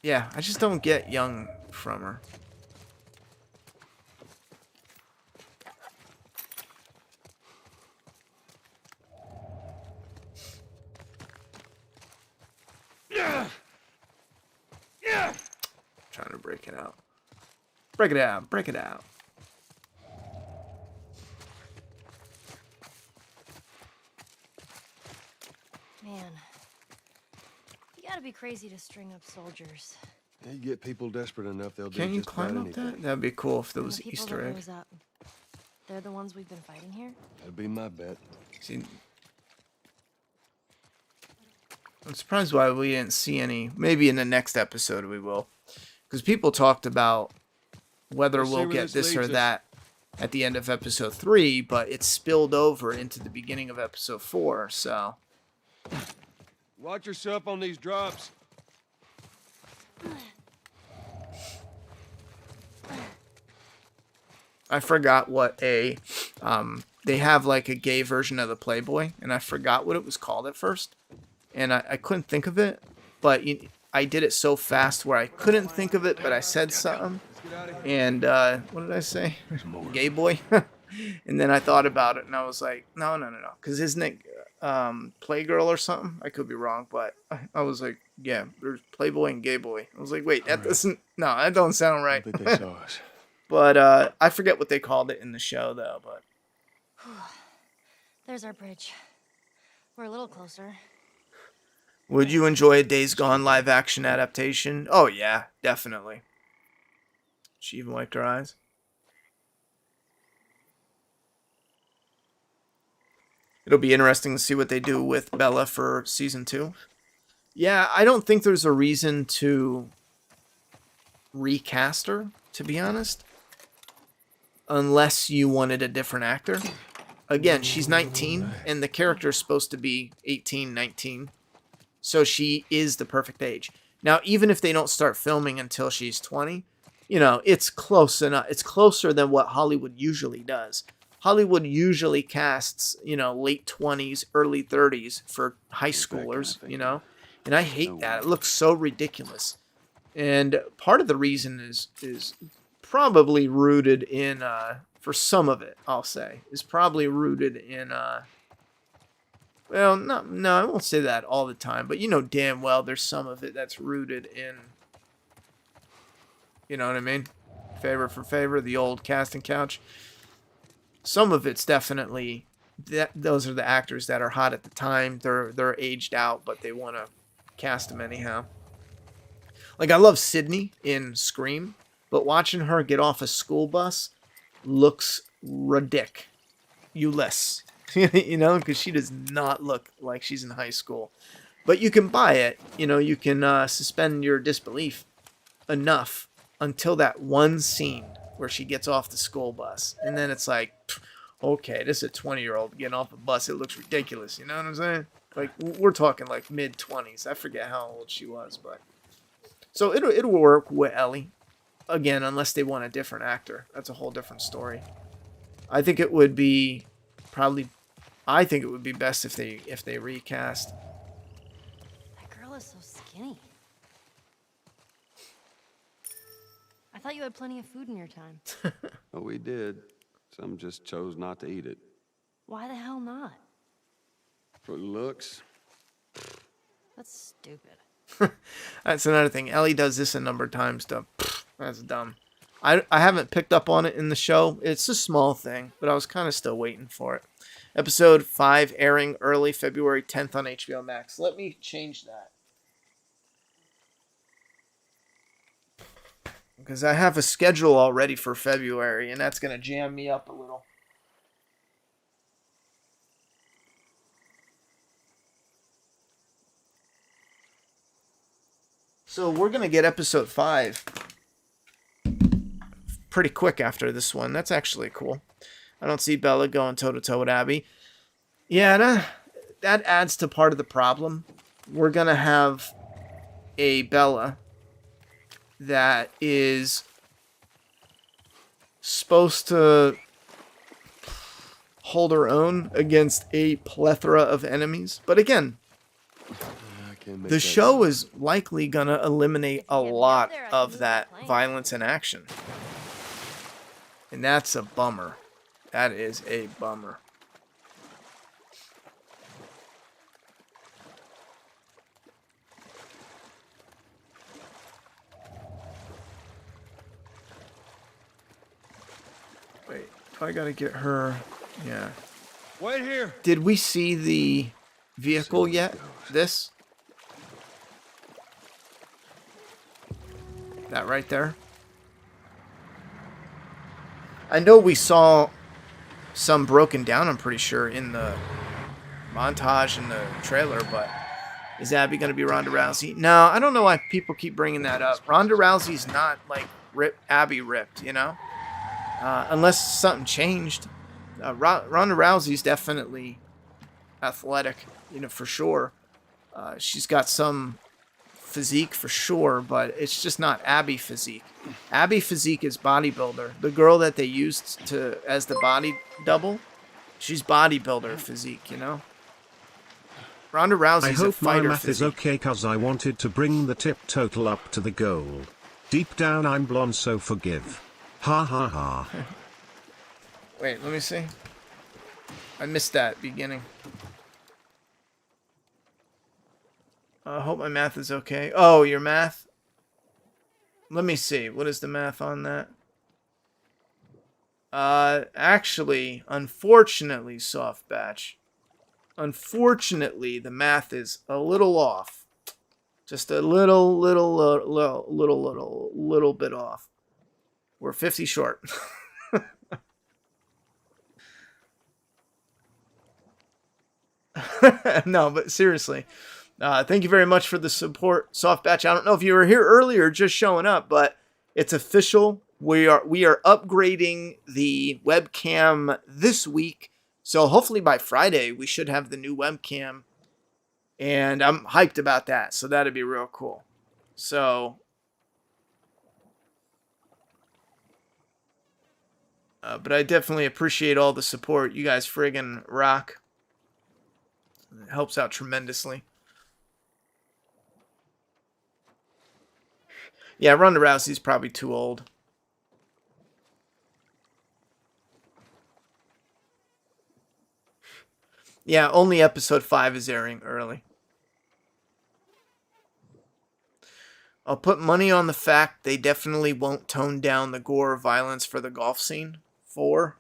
Yeah, I just don't get young from her. Trying to break it out. Break it out. Break it out. Man, you gotta be crazy to string up soldiers. You get people desperate enough, they'll do Can you just about climb up anything. that? That'd be cool if there was The an people Easter that egg. rose up, they're the ones we've been fighting here? That'd be my bet. See, I'm surprised why we didn't see any. Maybe in the next episode we will. Because people talked about whether Let's see we'll where get this this or leads us. that at the end of episode 3, but it spilled over into the beginning of episode 4, so... Watch yourself on these drops. I forgot what they have like a gay version of the Playboy, and I forgot what it was called at first, and I couldn't think of it, but I did it so fast where I couldn't think of it, but I said something, and what did I say? Gay boy? And then I thought about it, and I was like, no, because isn't it Playgirl or something? I could be wrong, but I was like, yeah, there's Playboy and Gay Boy. I was like, wait, that doesn't, no, that don't sound right. I think they saw us. But I forget what they called it in the show, though. But There's our bridge. We're a little closer. would you enjoy a Days Gone live action adaptation? Oh yeah, definitely. She even wiped her eyes. It'll be interesting to see what they do with Bella for season 2. Yeah, I don't think there's a reason to recast her, to be honest. Unless you wanted a different actor. Again, she's 19, and the character's supposed to be 18, 19. So she is the perfect age. Now, even if they don't start filming until she's 20, you know, it's close enough. It's closer than what Hollywood usually does. Hollywood usually casts, you know, late 20s, early 30s for high schoolers, you know, and I hate that. It looks so ridiculous. And part of the reason is probably rooted in, for some of it, I'll say, is probably rooted in, well, no, I won't say that all the time, but you know damn well there's some of it that's rooted in, you know what I mean? Favor for favor, the old casting couch. Some of it's definitely that those are the actors that are hot at the time. They're aged out, but they want to cast them anyhow. Like I love Sydney in Scream, but watching her get off a school bus looks ridiculous. You know, because she does not look like she's in high school. But you can buy it. You know, you can suspend your disbelief enough until that one scene where she gets off the school bus. And then it's like, okay, this is a 20-year-old getting off a bus. It looks ridiculous. You know what I'm saying? Like, we're talking like mid-20s. I forget how old she was, but... So it'll work with Ellie. Again, unless they want a different actor. That's a whole different story. I think it would be best if they recast. That girl is so skinny. I thought you had plenty of food in your time. Oh, we did. Some just chose not to eat it. Why the hell not? For looks. That's stupid. That's another thing. Ellie does this a number of times. That's dumb. I haven't picked up on it in the show. It's a small thing, but I was kind of still waiting for it. Episode 5 airing early February 10th on HBO Max. Let me change that. Because I have a schedule already for February, and that's going to jam me up a little. So we're going to get episode 5 pretty quick after this one. That's actually cool. I don't see Bella going toe-to-toe with Abby. Yeah, that adds to part of the problem. We're going to have a Bella that is supposed to hold her own against a plethora of enemies. But again, the show is likely going to eliminate a lot of that violence and action. And that's a bummer. That is a bummer. Wait, do I gotta get her? Yeah. Wait here. Did we see the vehicle yet? This? That right there? I know we saw some broken down, I'm pretty sure, in the montage in the trailer, but is Abby going to be Ronda Rousey? No, I don't know why people keep bringing that up. Ronda Rousey's not, like, Abby ripped, you know? Unless something changed. Ronda Rousey's definitely athletic, you know, for sure. She's got some physique for sure, but it's just not Abby physique. Abby physique is bodybuilder. The girl that they used as the body double, she's bodybuilder physique, you know? Ronda Rousey's a fighter. I hope my math physique. is okay cause I wanted to bring the tip total up to the goal. Deep down I'm blonde, so forgive. Ha ha ha. Wait, let me see. I missed that beginning. I hope my math is okay. Oh, your math? Let me see. What is the math on that? Actually, unfortunately, soft batch. Unfortunately, the math is a little off. Just a little bit off. We're 50 short. No, but seriously. Thank you very much for the support, Soft Batch. I don't know if you were here earlier just showing up, but it's official. We are upgrading the webcam this week. So hopefully by Friday we should have the new webcam. And I'm hyped about that. So that'd be real cool. So But I definitely appreciate all the support. You guys friggin' rock. It helps out tremendously. Yeah, Ronda Rousey's probably too old. Yeah, only episode 5 is airing early. I'll put money on the fact they definitely won't tone down the gore or violence for the golf scene. 4.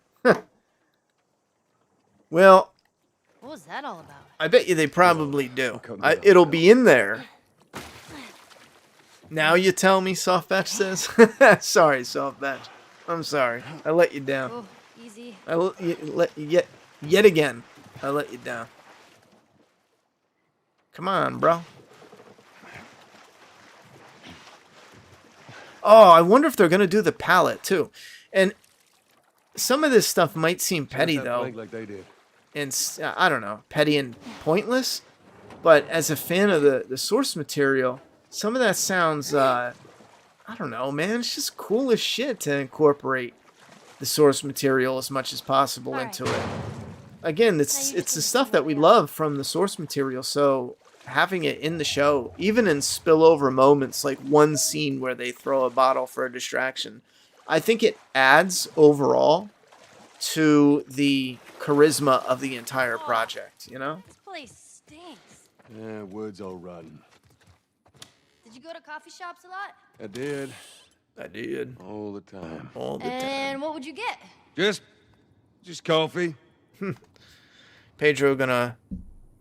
Well, What was that all about? I bet you they probably do. It'll be in there. Now you tell me, Softbatch says. Sorry, Softbatch. I'm sorry. I let you down. Oh, easy. Yet again, I let you down. Come on, bro. Oh, I wonder if they're going to do the palette, too. And some of this stuff might seem petty, though. Like they did. And, I don't know, petty and pointless. But as a fan of the source material, some of that sounds, I don't know, man. It's just cool as shit to incorporate the source material as much as possible into it. Again, it's the stuff that we love from the source material, so having it in the show, even in spillover moments, like one scene where they throw a bottle for a distraction, I think it adds overall to the charisma of the entire project, you know? This place stinks. Yeah, wood's all rotten. Did you go to coffee shops a lot? I did. I did. All the time. All the time. And what would you get? Just coffee. Pedro gonna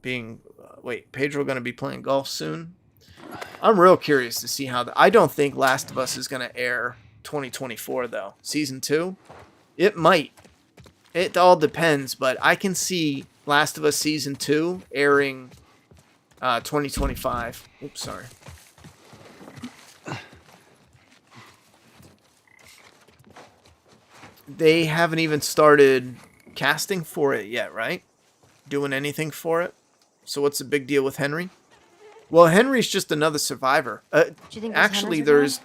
be playing golf soon. I'm real curious to see how I don't think Last of Us is gonna air 2024 though. Season 2, it might. It all depends, but I can see Last of Us Season 2 airing 2025. Oops, sorry. They haven't even started casting for it yet, right? Doing anything for it. So what's the big deal with Henry? Well, Henry's just another survivor. Actually, there's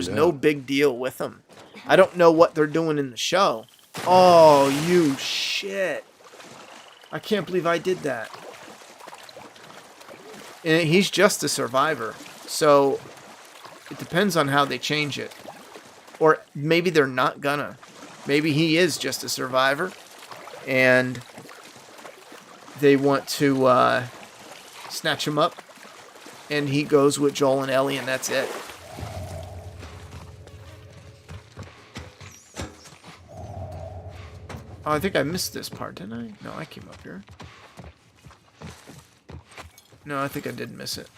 no big deal with him. I don't know what they're doing in the show. Oh, you shit. I can't believe I did that. And he's just a survivor. So it depends on how they change it. Or maybe they're not gonna. Maybe he is just a survivor. And they want to snatch him up. And he goes with Joel and Ellie, and that's it. Oh, I think I missed this part, didn't I? No, I came up here. No, I think I did miss it.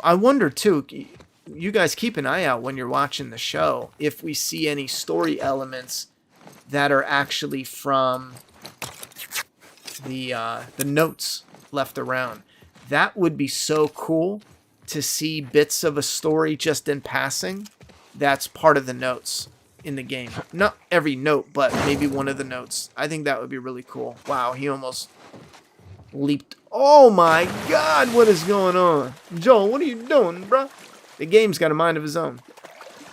I wonder, too, you guys keep an eye out when you're watching the show, if we see any story elements that are actually from the notes left around. That would be so cool to see bits of a story just in passing that's part of the notes in the game. Not every note, but maybe one of the notes. I think that would be really cool. Wow, he almost leaped. Oh my god, what is going on? Joel, what are you doing, bruh? The game's got a mind of his own.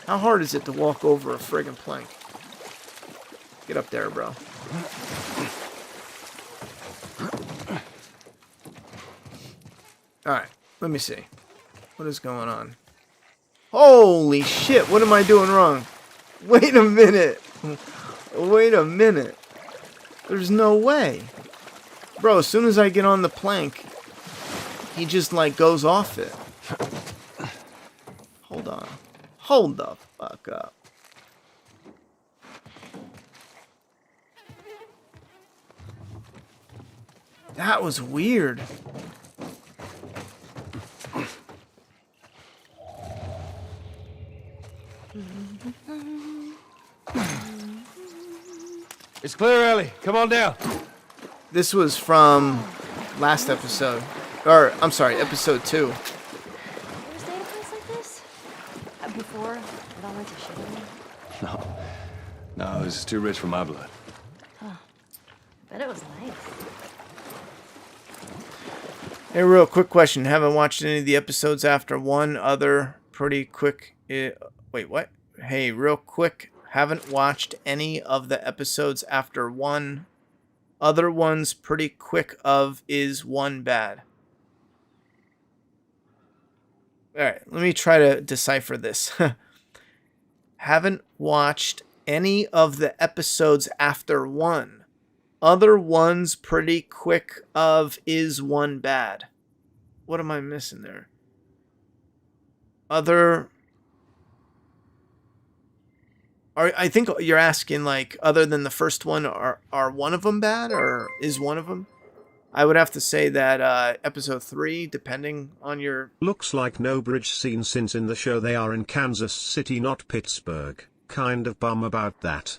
How hard is it to walk over a friggin' plank? Get up there, bro. Alright, let me see. What is going on? Holy shit, what am I doing wrong? Wait a minute. Wait a minute. There's no way. Bro, as soon as I get on the plank, he just, like, goes off it. Hold on. Hold the fuck up. That was weird. It's clear, Ellie. Come on down. This was from last episode. Or, I'm sorry, episode 2. Ever stayed at a place like this? Before it all went to shit? No, this is too rich for my blood. Huh. Bet it was nice. Hey, real quick question. Haven't watched any of the episodes after one other pretty quick... wait, what? Hey, real quick. Haven't watched any of the episodes after one. Other ones pretty quick of is one bad. Alright, let me try to decipher this. Haven't watched any of the episodes after one. Other ones pretty quick of is one bad. What am I missing there? Other... I think you're asking, like, other than the first one, are one of them bad, or is one of them? I would have to say that episode 3, depending on your... Looks like no bridge scene since in the show they are in Kansas City, not Pittsburgh. Kind of bum about that.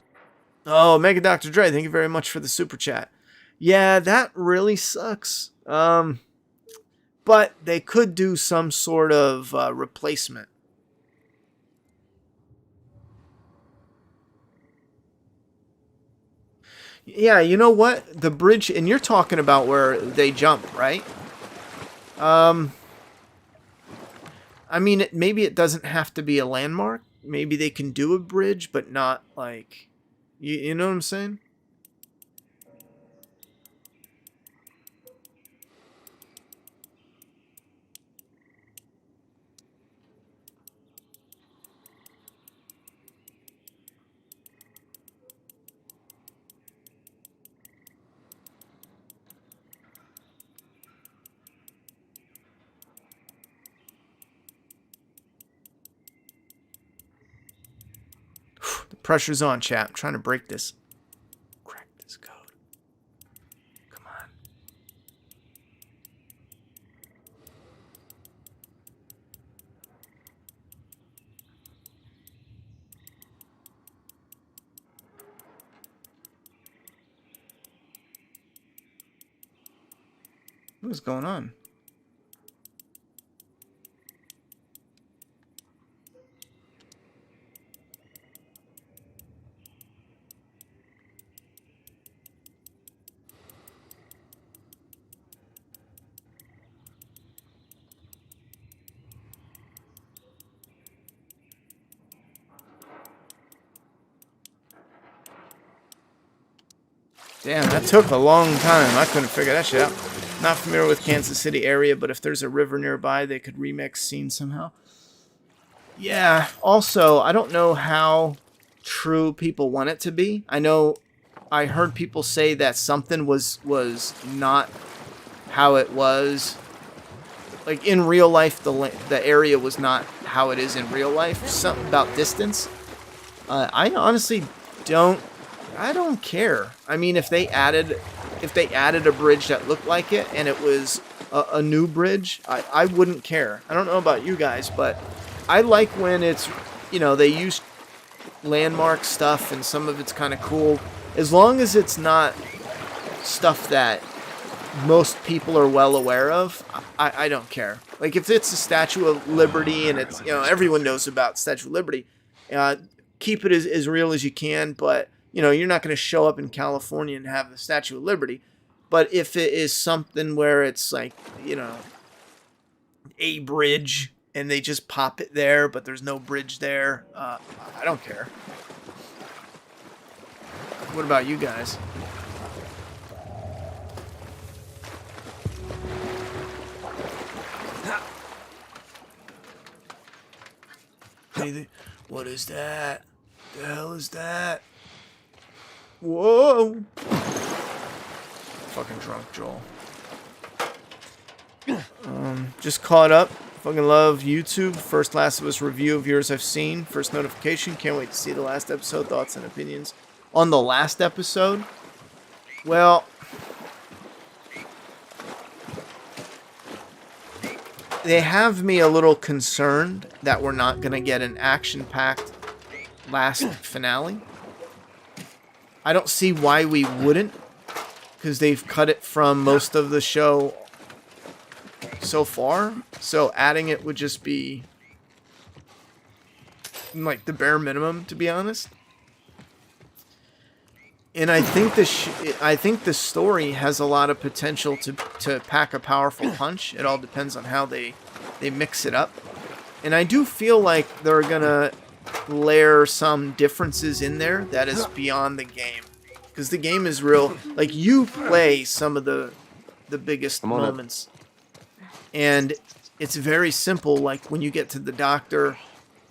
Oh, Mega Dr. Dre, thank you very much for the super chat. Yeah, that really sucks. But they could do some sort of replacement. Yeah, you know what? The bridge, and you're talking about where they jump, right? I mean, maybe it doesn't have to be a landmark. Maybe they can do a bridge, but not like... You know what I'm saying? The pressure's on, chat. I'm trying to break this. Crack this code. Come on. What's going on? Damn, that took a long time. I couldn't figure that shit out. Not familiar with Kansas City area, but if there's a river nearby, they could remix scenes somehow. Yeah, also, I don't know how true people want it to be. I know I heard people say that something was not how it was. Like, in real life, the area was not how it is in real life. Something about distance. I honestly don't care. I mean, if they added a bridge that looked like it and it was a new bridge, I wouldn't care. I don't know about you guys, but I like when it's, you know, they use landmark stuff and some of it's kind of cool. As long as it's not stuff that most people are well aware of, I don't care. Like, if it's a Statue of Liberty and it's, you know, everyone knows about Statue of Liberty, keep it as real as you can, but, you know, you're not going to show up in California and have the Statue of Liberty. But if it is something where it's like, you know, a bridge and they just pop it there, but there's no bridge there, I don't care. What about you guys? Anything? What is that? The hell is that? Whoa! Fucking drunk, Joel. Just caught up. Fucking love YouTube. First Last of Us review of yours I've seen. First notification. Can't wait to see the last episode. Thoughts and opinions on the last episode. Well, they have me a little concerned that we're not going to get an action-packed last finale. I don't see why we wouldn't, because they've cut it from most of the show so far. So adding it would just be like the bare minimum, to be honest. And I think I think the story has a lot of potential to pack a powerful punch. It all depends on how they mix it up. And I do feel like they're gonna layer some differences in there that is beyond the game, because the game is real. Like, you play some of the biggest moments, and it's very simple. Like, when you get to the doctor,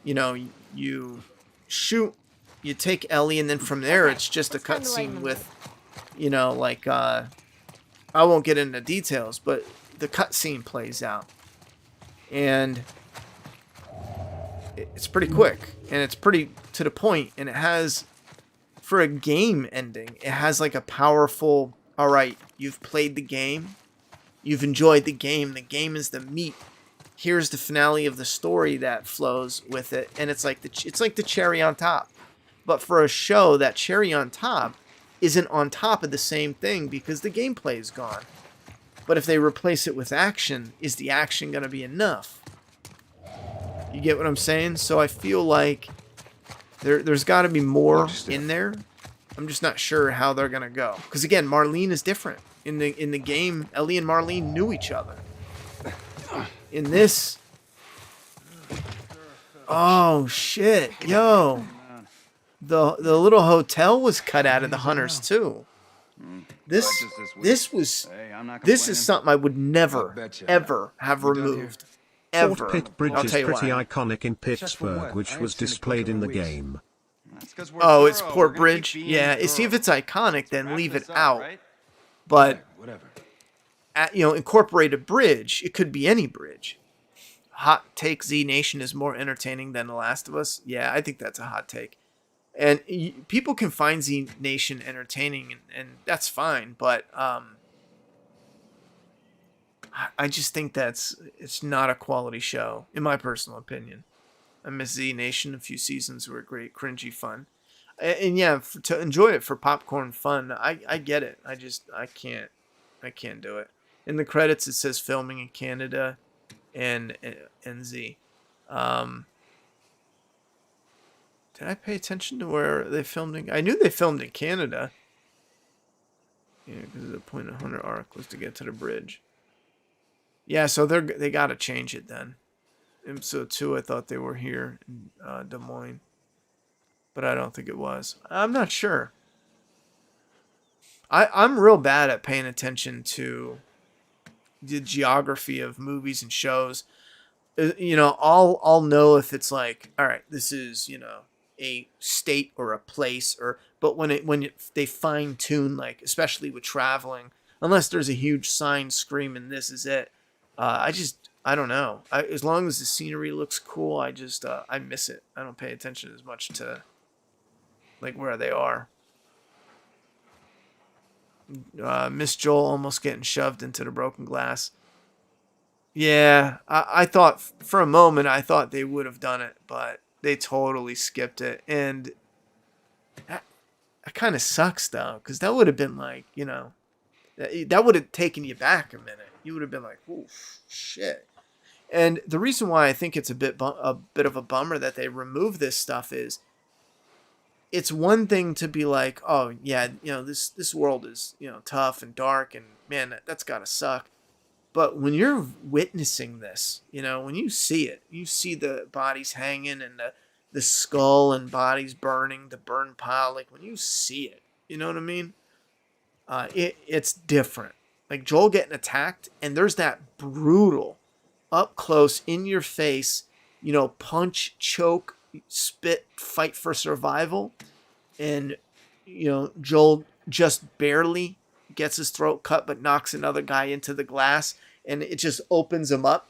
you know, you shoot, you take Ellie, and then from there it's just a cutscene with, you know, like, I won't get into details, but the cutscene plays out, and it's pretty quick, and it's pretty to the point, and it has, for a game ending, it has like a powerful, all right, you've played the game, you've enjoyed the game is the meat, here's the finale of the story that flows with it, and it's like the cherry on top. But for a show, that cherry on top isn't on top of the same thing because the gameplay is gone. But if they replace it with action, is the action going to be enough? You get what I'm saying? So I feel like there's got to be more in there. I'm just not sure how they're going to go. Because again, Marlene is different. In the game, Ellie and Marlene knew each other. In this... Oh, shit. Yo. The little hotel was cut out of the Hunters, too. This is something I would never, ever have removed. Ever. Fort Pitt Bridge I'll is tell you pretty why. iconic in Pittsburgh, which was displayed in the game. Oh, it's Port Bridge? Yeah, see, if it's iconic, then leave it out. But, you know, incorporate a bridge. It could be any bridge. Hot take, Z Nation is more entertaining than The Last of Us. Yeah, I think that's a hot take. And people can find Z Nation entertaining, and that's fine. But I just think it's not a quality show, in my personal opinion. I miss Z Nation. A few seasons were great, cringy fun. And yeah, to enjoy it for popcorn fun, I get it. I can't do it. In the credits, it says filming in Canada and Z. Did I pay attention to where they filmed? I knew they filmed in Canada. Yeah, because the point of Hunter arc was to get to the bridge. Yeah, so they got to change it then. Episode 2, I thought they were here in Des Moines. But I don't think it was. I'm not sure. I'm real bad at paying attention to the geography of movies and shows. You know, I'll know if it's like, all right, this is, you know, a state or a place, but when they fine tune, like, especially with traveling, unless there's a huge sign screaming this is it, I don't know. As long as the scenery looks cool, I miss it. I don't pay attention as much to like where they are. Miss Joel almost getting shoved into the broken glass. Yeah, I thought for a moment I thought they would have done it, but they totally skipped it, and that kind of sucks though, because that would have been like, you know, that would have taken you back a minute. You would have been like, "Oh shit!" And the reason why I think it's a bit of a bummer that they remove this stuff is, it's one thing to be like, "Oh yeah, you know, this world is, you know, tough and dark, and man, that's gotta suck." But when you're witnessing this, you know, when you see it, you see the bodies hanging and the skull and bodies burning, the burn pile. Like, when you see it, you know what I mean? It's different. Like, Joel getting attacked, and there's that brutal, up close, in your face, you know, punch, choke, spit, fight for survival. And, you know, Joel just barely gets his throat cut, but knocks another guy into the glass, and it just opens him up.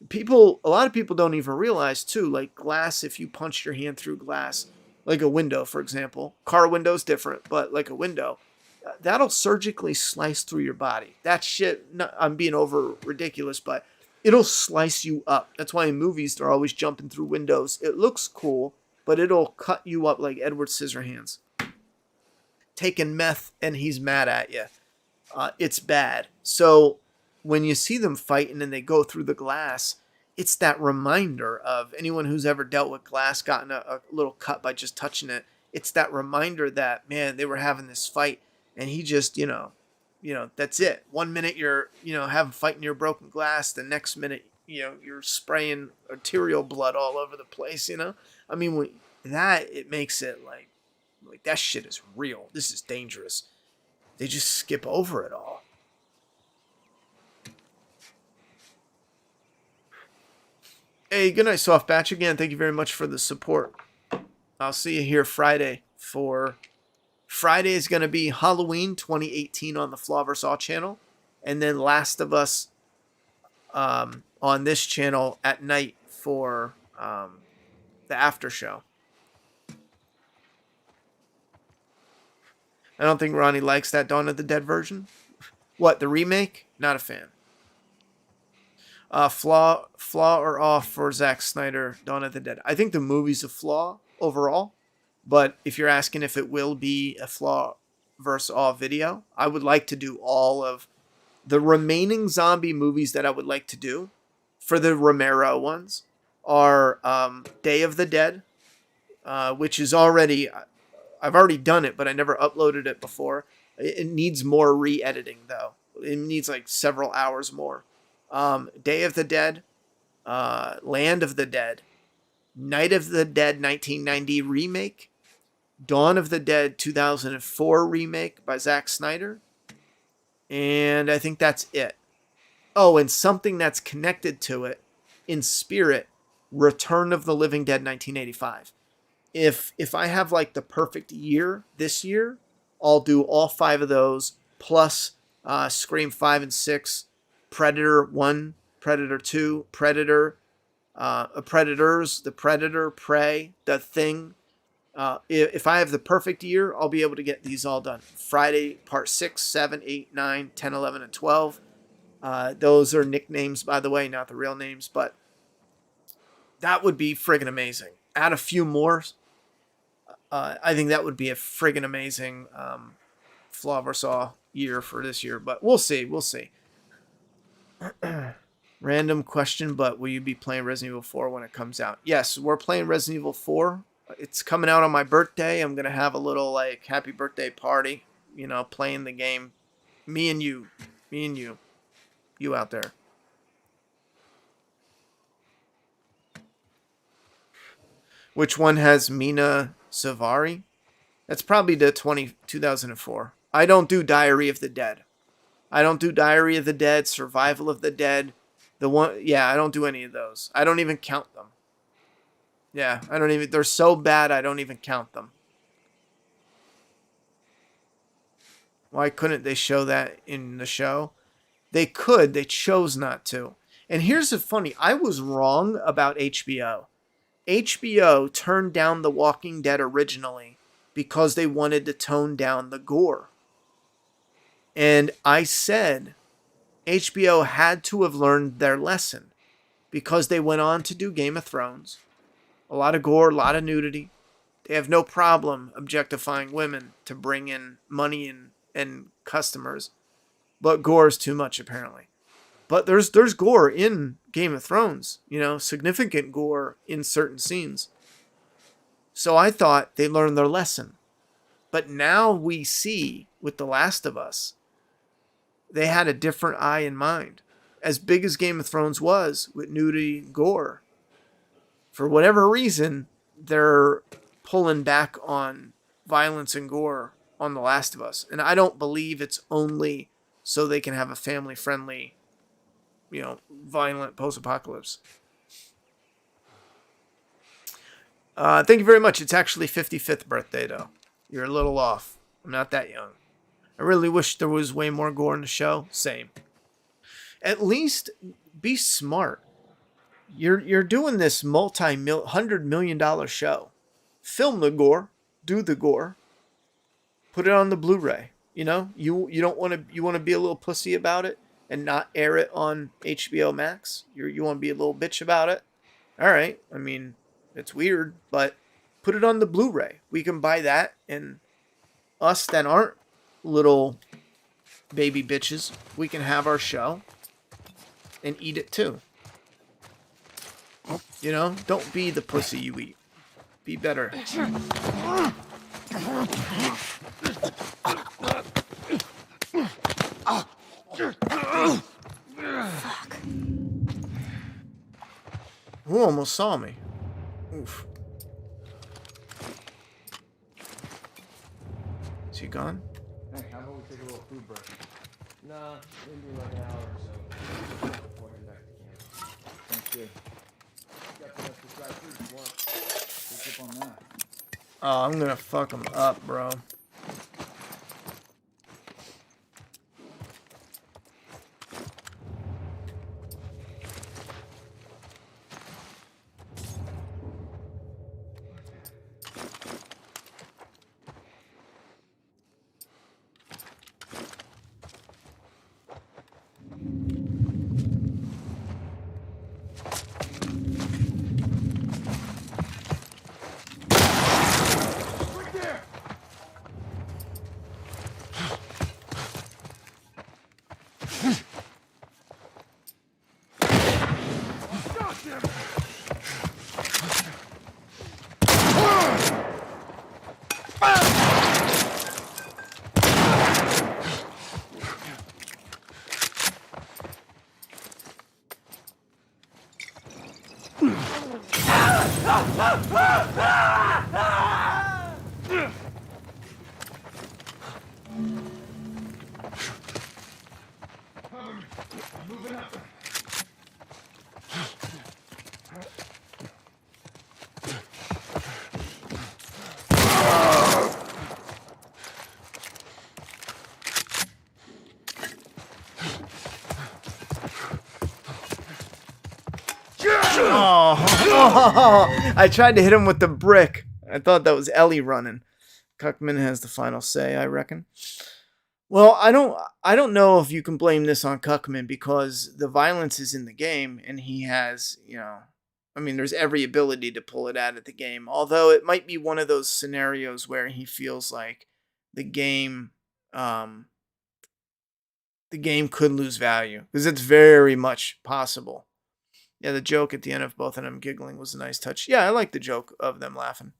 A lot of people don't even realize too, like, glass, if you punch your hand through glass, like a window, for example, car window's different, but like a window, that'll surgically slice through your body. That shit, I'm being over ridiculous, but it'll slice you up. That's why in movies they're always jumping through windows. It looks cool, but it'll cut you up like Edward Scissorhands. Taking meth and he's mad at you. It's bad. So when you see them fighting and they go through the glass, it's that reminder of anyone who's ever dealt with glass, gotten a little cut by just touching it. it's that reminder that, man, they were having this fight, and he just, that's it. 1 minute you're, having fighting your broken glass. The next minute, you're spraying arterial blood all over the place, I mean, it makes it like that shit is real. This is dangerous. They just skip over it all. Hey, good night, Soft Batch. Again, thank you very much for the support. I'll see you here Friday Friday is going to be Halloween 2018 on the Flaw vs. All channel. And then Last of Us on this channel at night for the Aftershow. I don't think Ronnie likes that Dawn of the Dead version. What, the remake? Not a fan. Flaw or off for Zack Snyder, Dawn of the Dead. I think the movie's a flaw overall, but if you're asking if it will be a flaw versus all video, I would like to do all of the remaining zombie movies that I would like to do for the Romero ones are Day of the Dead, which is already, I've already done it, but I never uploaded it before. It needs more re-editing though. It needs like several hours more. Day of the Dead, Land of the Dead, Night of the Dead 1990 remake, Dawn of the Dead 2004 remake by Zack Snyder, and I think that's it. Oh, and something that's connected to it in spirit, Return of the Living Dead 1985. If I have like the perfect year this year, I'll do all 5 of those plus Scream 5 and 6. Predator 1, Predator 2, Predators, The Predator, Prey, The Thing. If I have the perfect year, I'll be able to get these all done. Friday, part 6, 7, 8, 9, 10, 11, and 12. Those are nicknames, by the way, not the real names, but that would be friggin' amazing. Add a few more. I think that would be a friggin' amazing Flaw vs. All year for this year, but we'll see. Random question, but will you be playing Resident Evil 4 when it comes out? Yes, we're playing Resident Evil 4. It's coming out on my birthday. I'm going to have a little like happy birthday party, playing the game. Me and you. You out there. Which one has Mina Savari? That's probably the 2004. I don't do Diary of the Dead. I don't do Diary of the Dead, Survival of the Dead. I don't do any of those. I don't even count them. Yeah, they're so bad I don't even count them. Why couldn't they show that in the show? They could, they chose not to. And here's the funny, I was wrong about HBO. HBO turned down The Walking Dead originally because they wanted to tone down the gore. And I said HBO had to have learned their lesson because they went on to do Game of Thrones. A lot of gore, a lot of nudity. They have no problem objectifying women to bring in money and customers. But gore is too much, apparently. But there's gore in Game of Thrones. Significant gore in certain scenes. So I thought they learned their lesson. But now we see with The Last of Us, they had a different eye in mind. As big as Game of Thrones was with nudity and gore, for whatever reason, they're pulling back on violence and gore on The Last of Us. And I don't believe it's only so they can have a family-friendly, violent post-apocalypse. Thank you very much. It's actually 55th birthday, though. You're a little off. I'm not that young. I really wish there was way more gore in the show. Same. At least be smart. You're doing this $100 million show. Film the gore. Do the gore. Put it on the Blu-ray. You don't want to. You want to be a little pussy about it and not air it on HBO Max. You want to be a little bitch about it. All right. I mean, it's weird, but put it on the Blu-ray. We can buy that, and us that aren't little baby bitches, we can have our show and eat it too. Don't be the pussy you eat. Be better. almost saw me. Oof. Is he gone? Hey, how about we take a little food break? Nah, maybe like an hour or so. Before heading back to camp. Sounds good. Got some extra fried food if you want. Pick up on that. Oh, I'm gonna fuck him up, bro. Oh, I tried to hit him with the brick. I thought that was Ellie running. Cuckman has the final say, I reckon. Well, I don't know if you can blame this on Cuckman because the violence is in the game and he has, I mean, there's every ability to pull it out of the game. Although it might be one of those scenarios where he feels like the game could lose value because it's very much possible. Yeah, the joke at the end of both of them giggling was a nice touch. Yeah, I like the joke of them laughing.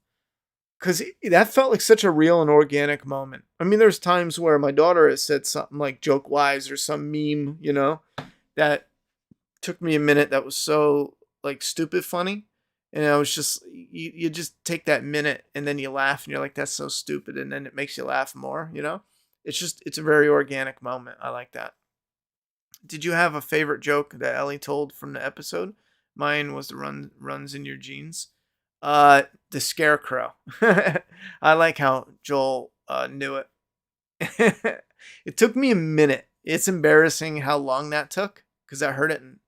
Because that felt like such a real and organic moment. I mean, there's times where my daughter has said something like joke-wise or some meme, that took me a minute that was so, like, stupid funny. And I was just, you just take that minute and then you laugh and you're like, that's so stupid. And then it makes you laugh more, It's a very organic moment. I like that. Did you have a favorite joke that Ellie told from the episode? Mine was the runs in your jeans. The scarecrow. I like how Joel knew it. It took me a minute. It's embarrassing how long that took because I heard it in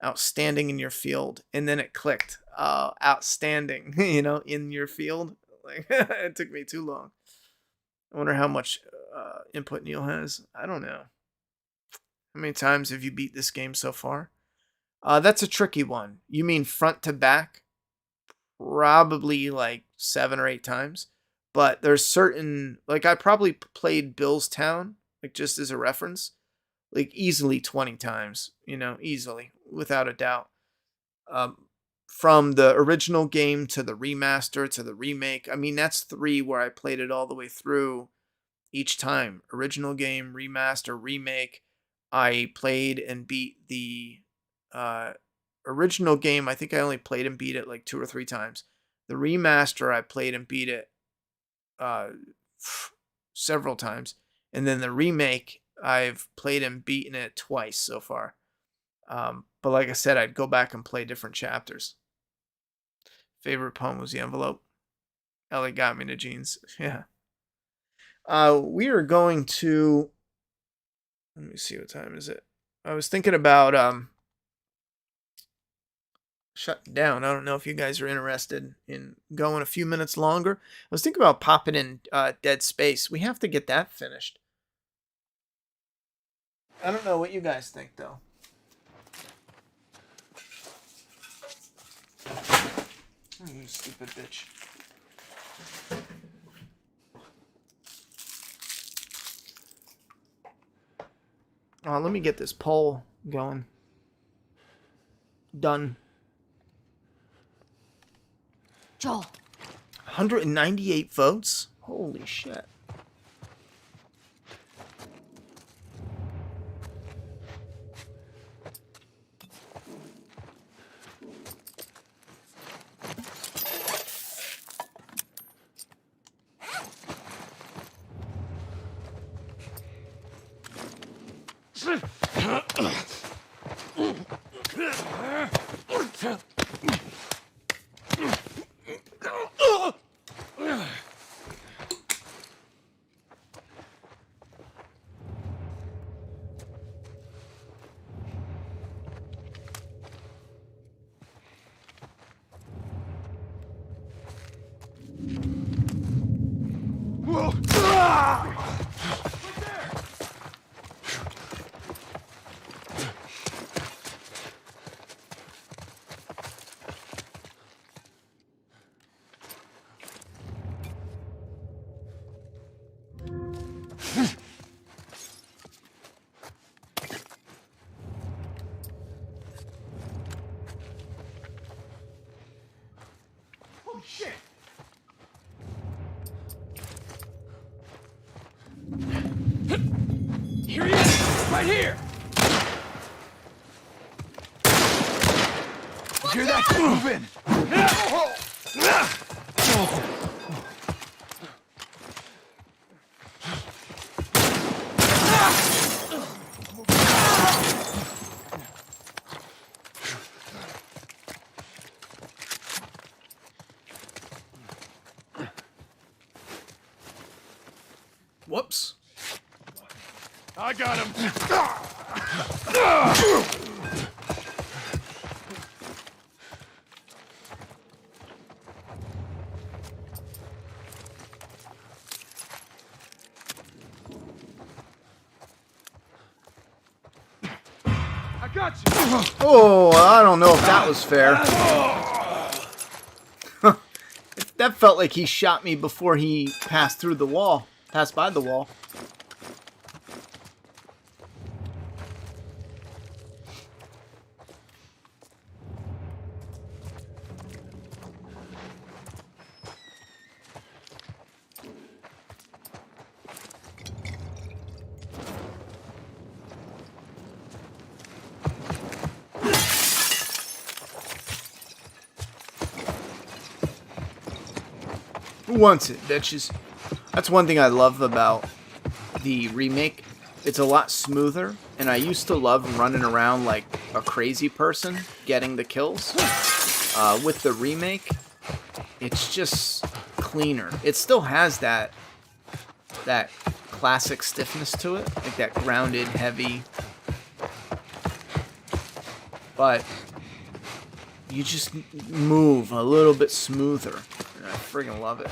outstanding in your field and then it clicked. Outstanding, in your field. Like it took me too long. I wonder how much input Neil has. I don't know. How many times have you beat this game so far? That's a tricky one. You mean front to back? Probably like 7 or 8 times. But there's certain, like I probably played Billstown, like just as a reference, like easily 20 times, easily, without a doubt. From the original game to the remaster to the remake. I mean, that's 3 where I played it all the way through each time. Original game, remaster, remake. I played and beat the original game. I think I only played and beat it like 2 or 3 times. The remaster, I played and beat it several times. And then the remake, I've played and beaten it twice so far. But like I said, I'd go back and play different chapters. Favorite poem was The Envelope. Ellie got me the jeans. Yeah. We are going to... Let me see, what time is it? I was thinking about shutting down. I don't know if you guys are interested in going a few minutes longer. I was thinking about popping in Dead Space. We have to get that finished. I don't know what you guys think, though. You stupid bitch. Let me get this poll going. Done. Joel. 198 votes? Holy shit. Holy shit! Here he is! Right here! You hear that? Move in! Whoops. I got him! I got you! Oh, I don't know if that was fair. That felt like he shot me before he passed through the wall. Passed by the wall. Who wants it, bitches? That's one thing I love about the remake. It's a lot smoother, and I used to love running around like a crazy person getting the kills. With the remake, it's just cleaner. It still has that classic stiffness to it, like that grounded, heavy. But you just move a little bit smoother. And I friggin' love it.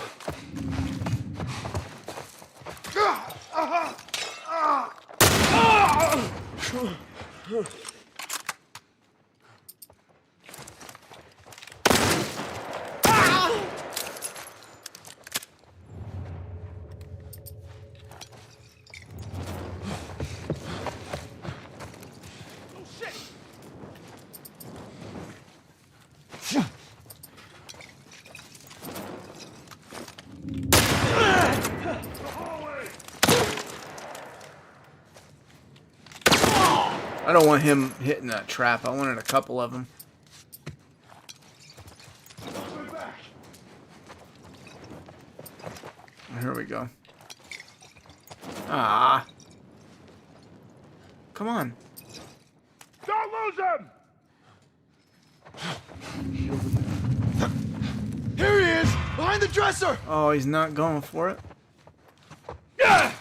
I don't want him hitting that trap. I wanted a couple of them. Here we go. Ah. Come on. Don't lose him! Here he is! Behind the dresser! Oh, he's not going for it. Yeah!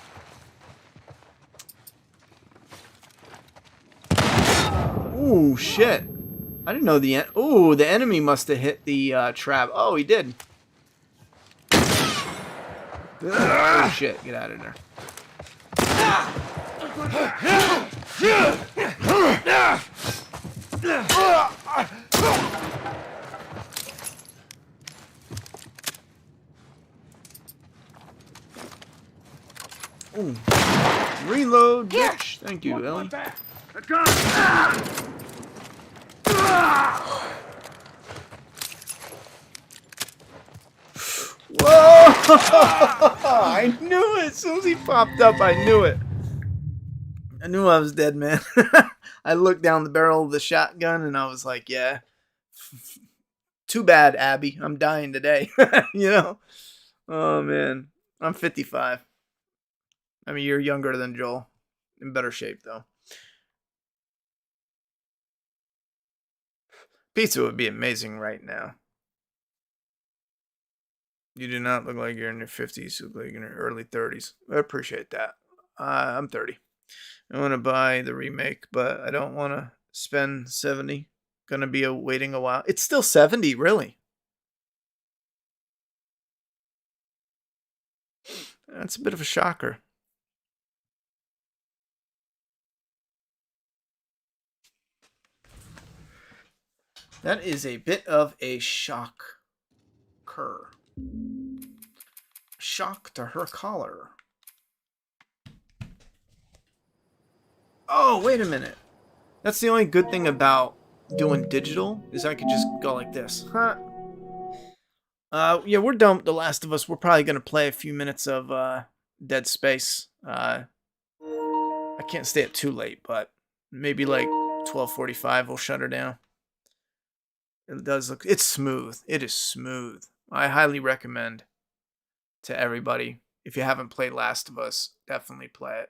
Ooh, shit. I didn't know the ooh, the enemy must have hit the trap. Oh, he did. Oh, shit. Get out of there. Ooh. Reload, bitch. Thank you, Ellie. Whoa! I knew it. As soon as he popped up, I knew it. I knew I was dead, man. I looked down the barrel of the shotgun and I was like, yeah. Too bad, Abby. I'm dying today. You know? Oh, man. I'm 55. I mean, you're younger than Joel. In better shape, though. Pizza would be amazing right now. You do not look like you're in your 50s. You look like you're in your early 30s. I appreciate that. I'm 30. I want to buy the remake, but I don't want to spend 70. Gonna be waiting a while. It's still 70, really. That's a bit of a shocker. That is a bit of a shocker. Shock to her collar. Oh, wait a minute. That's the only good thing about doing digital is I could just go like this. Huh? Yeah, we're done with The Last of Us. We're probably going to play a few minutes of Dead Space. I can't stay up too late, but maybe like 12:45 we'll shut her down. It does look... It's smooth. It is smooth. I highly recommend to everybody. If you haven't played Last of Us, definitely play it.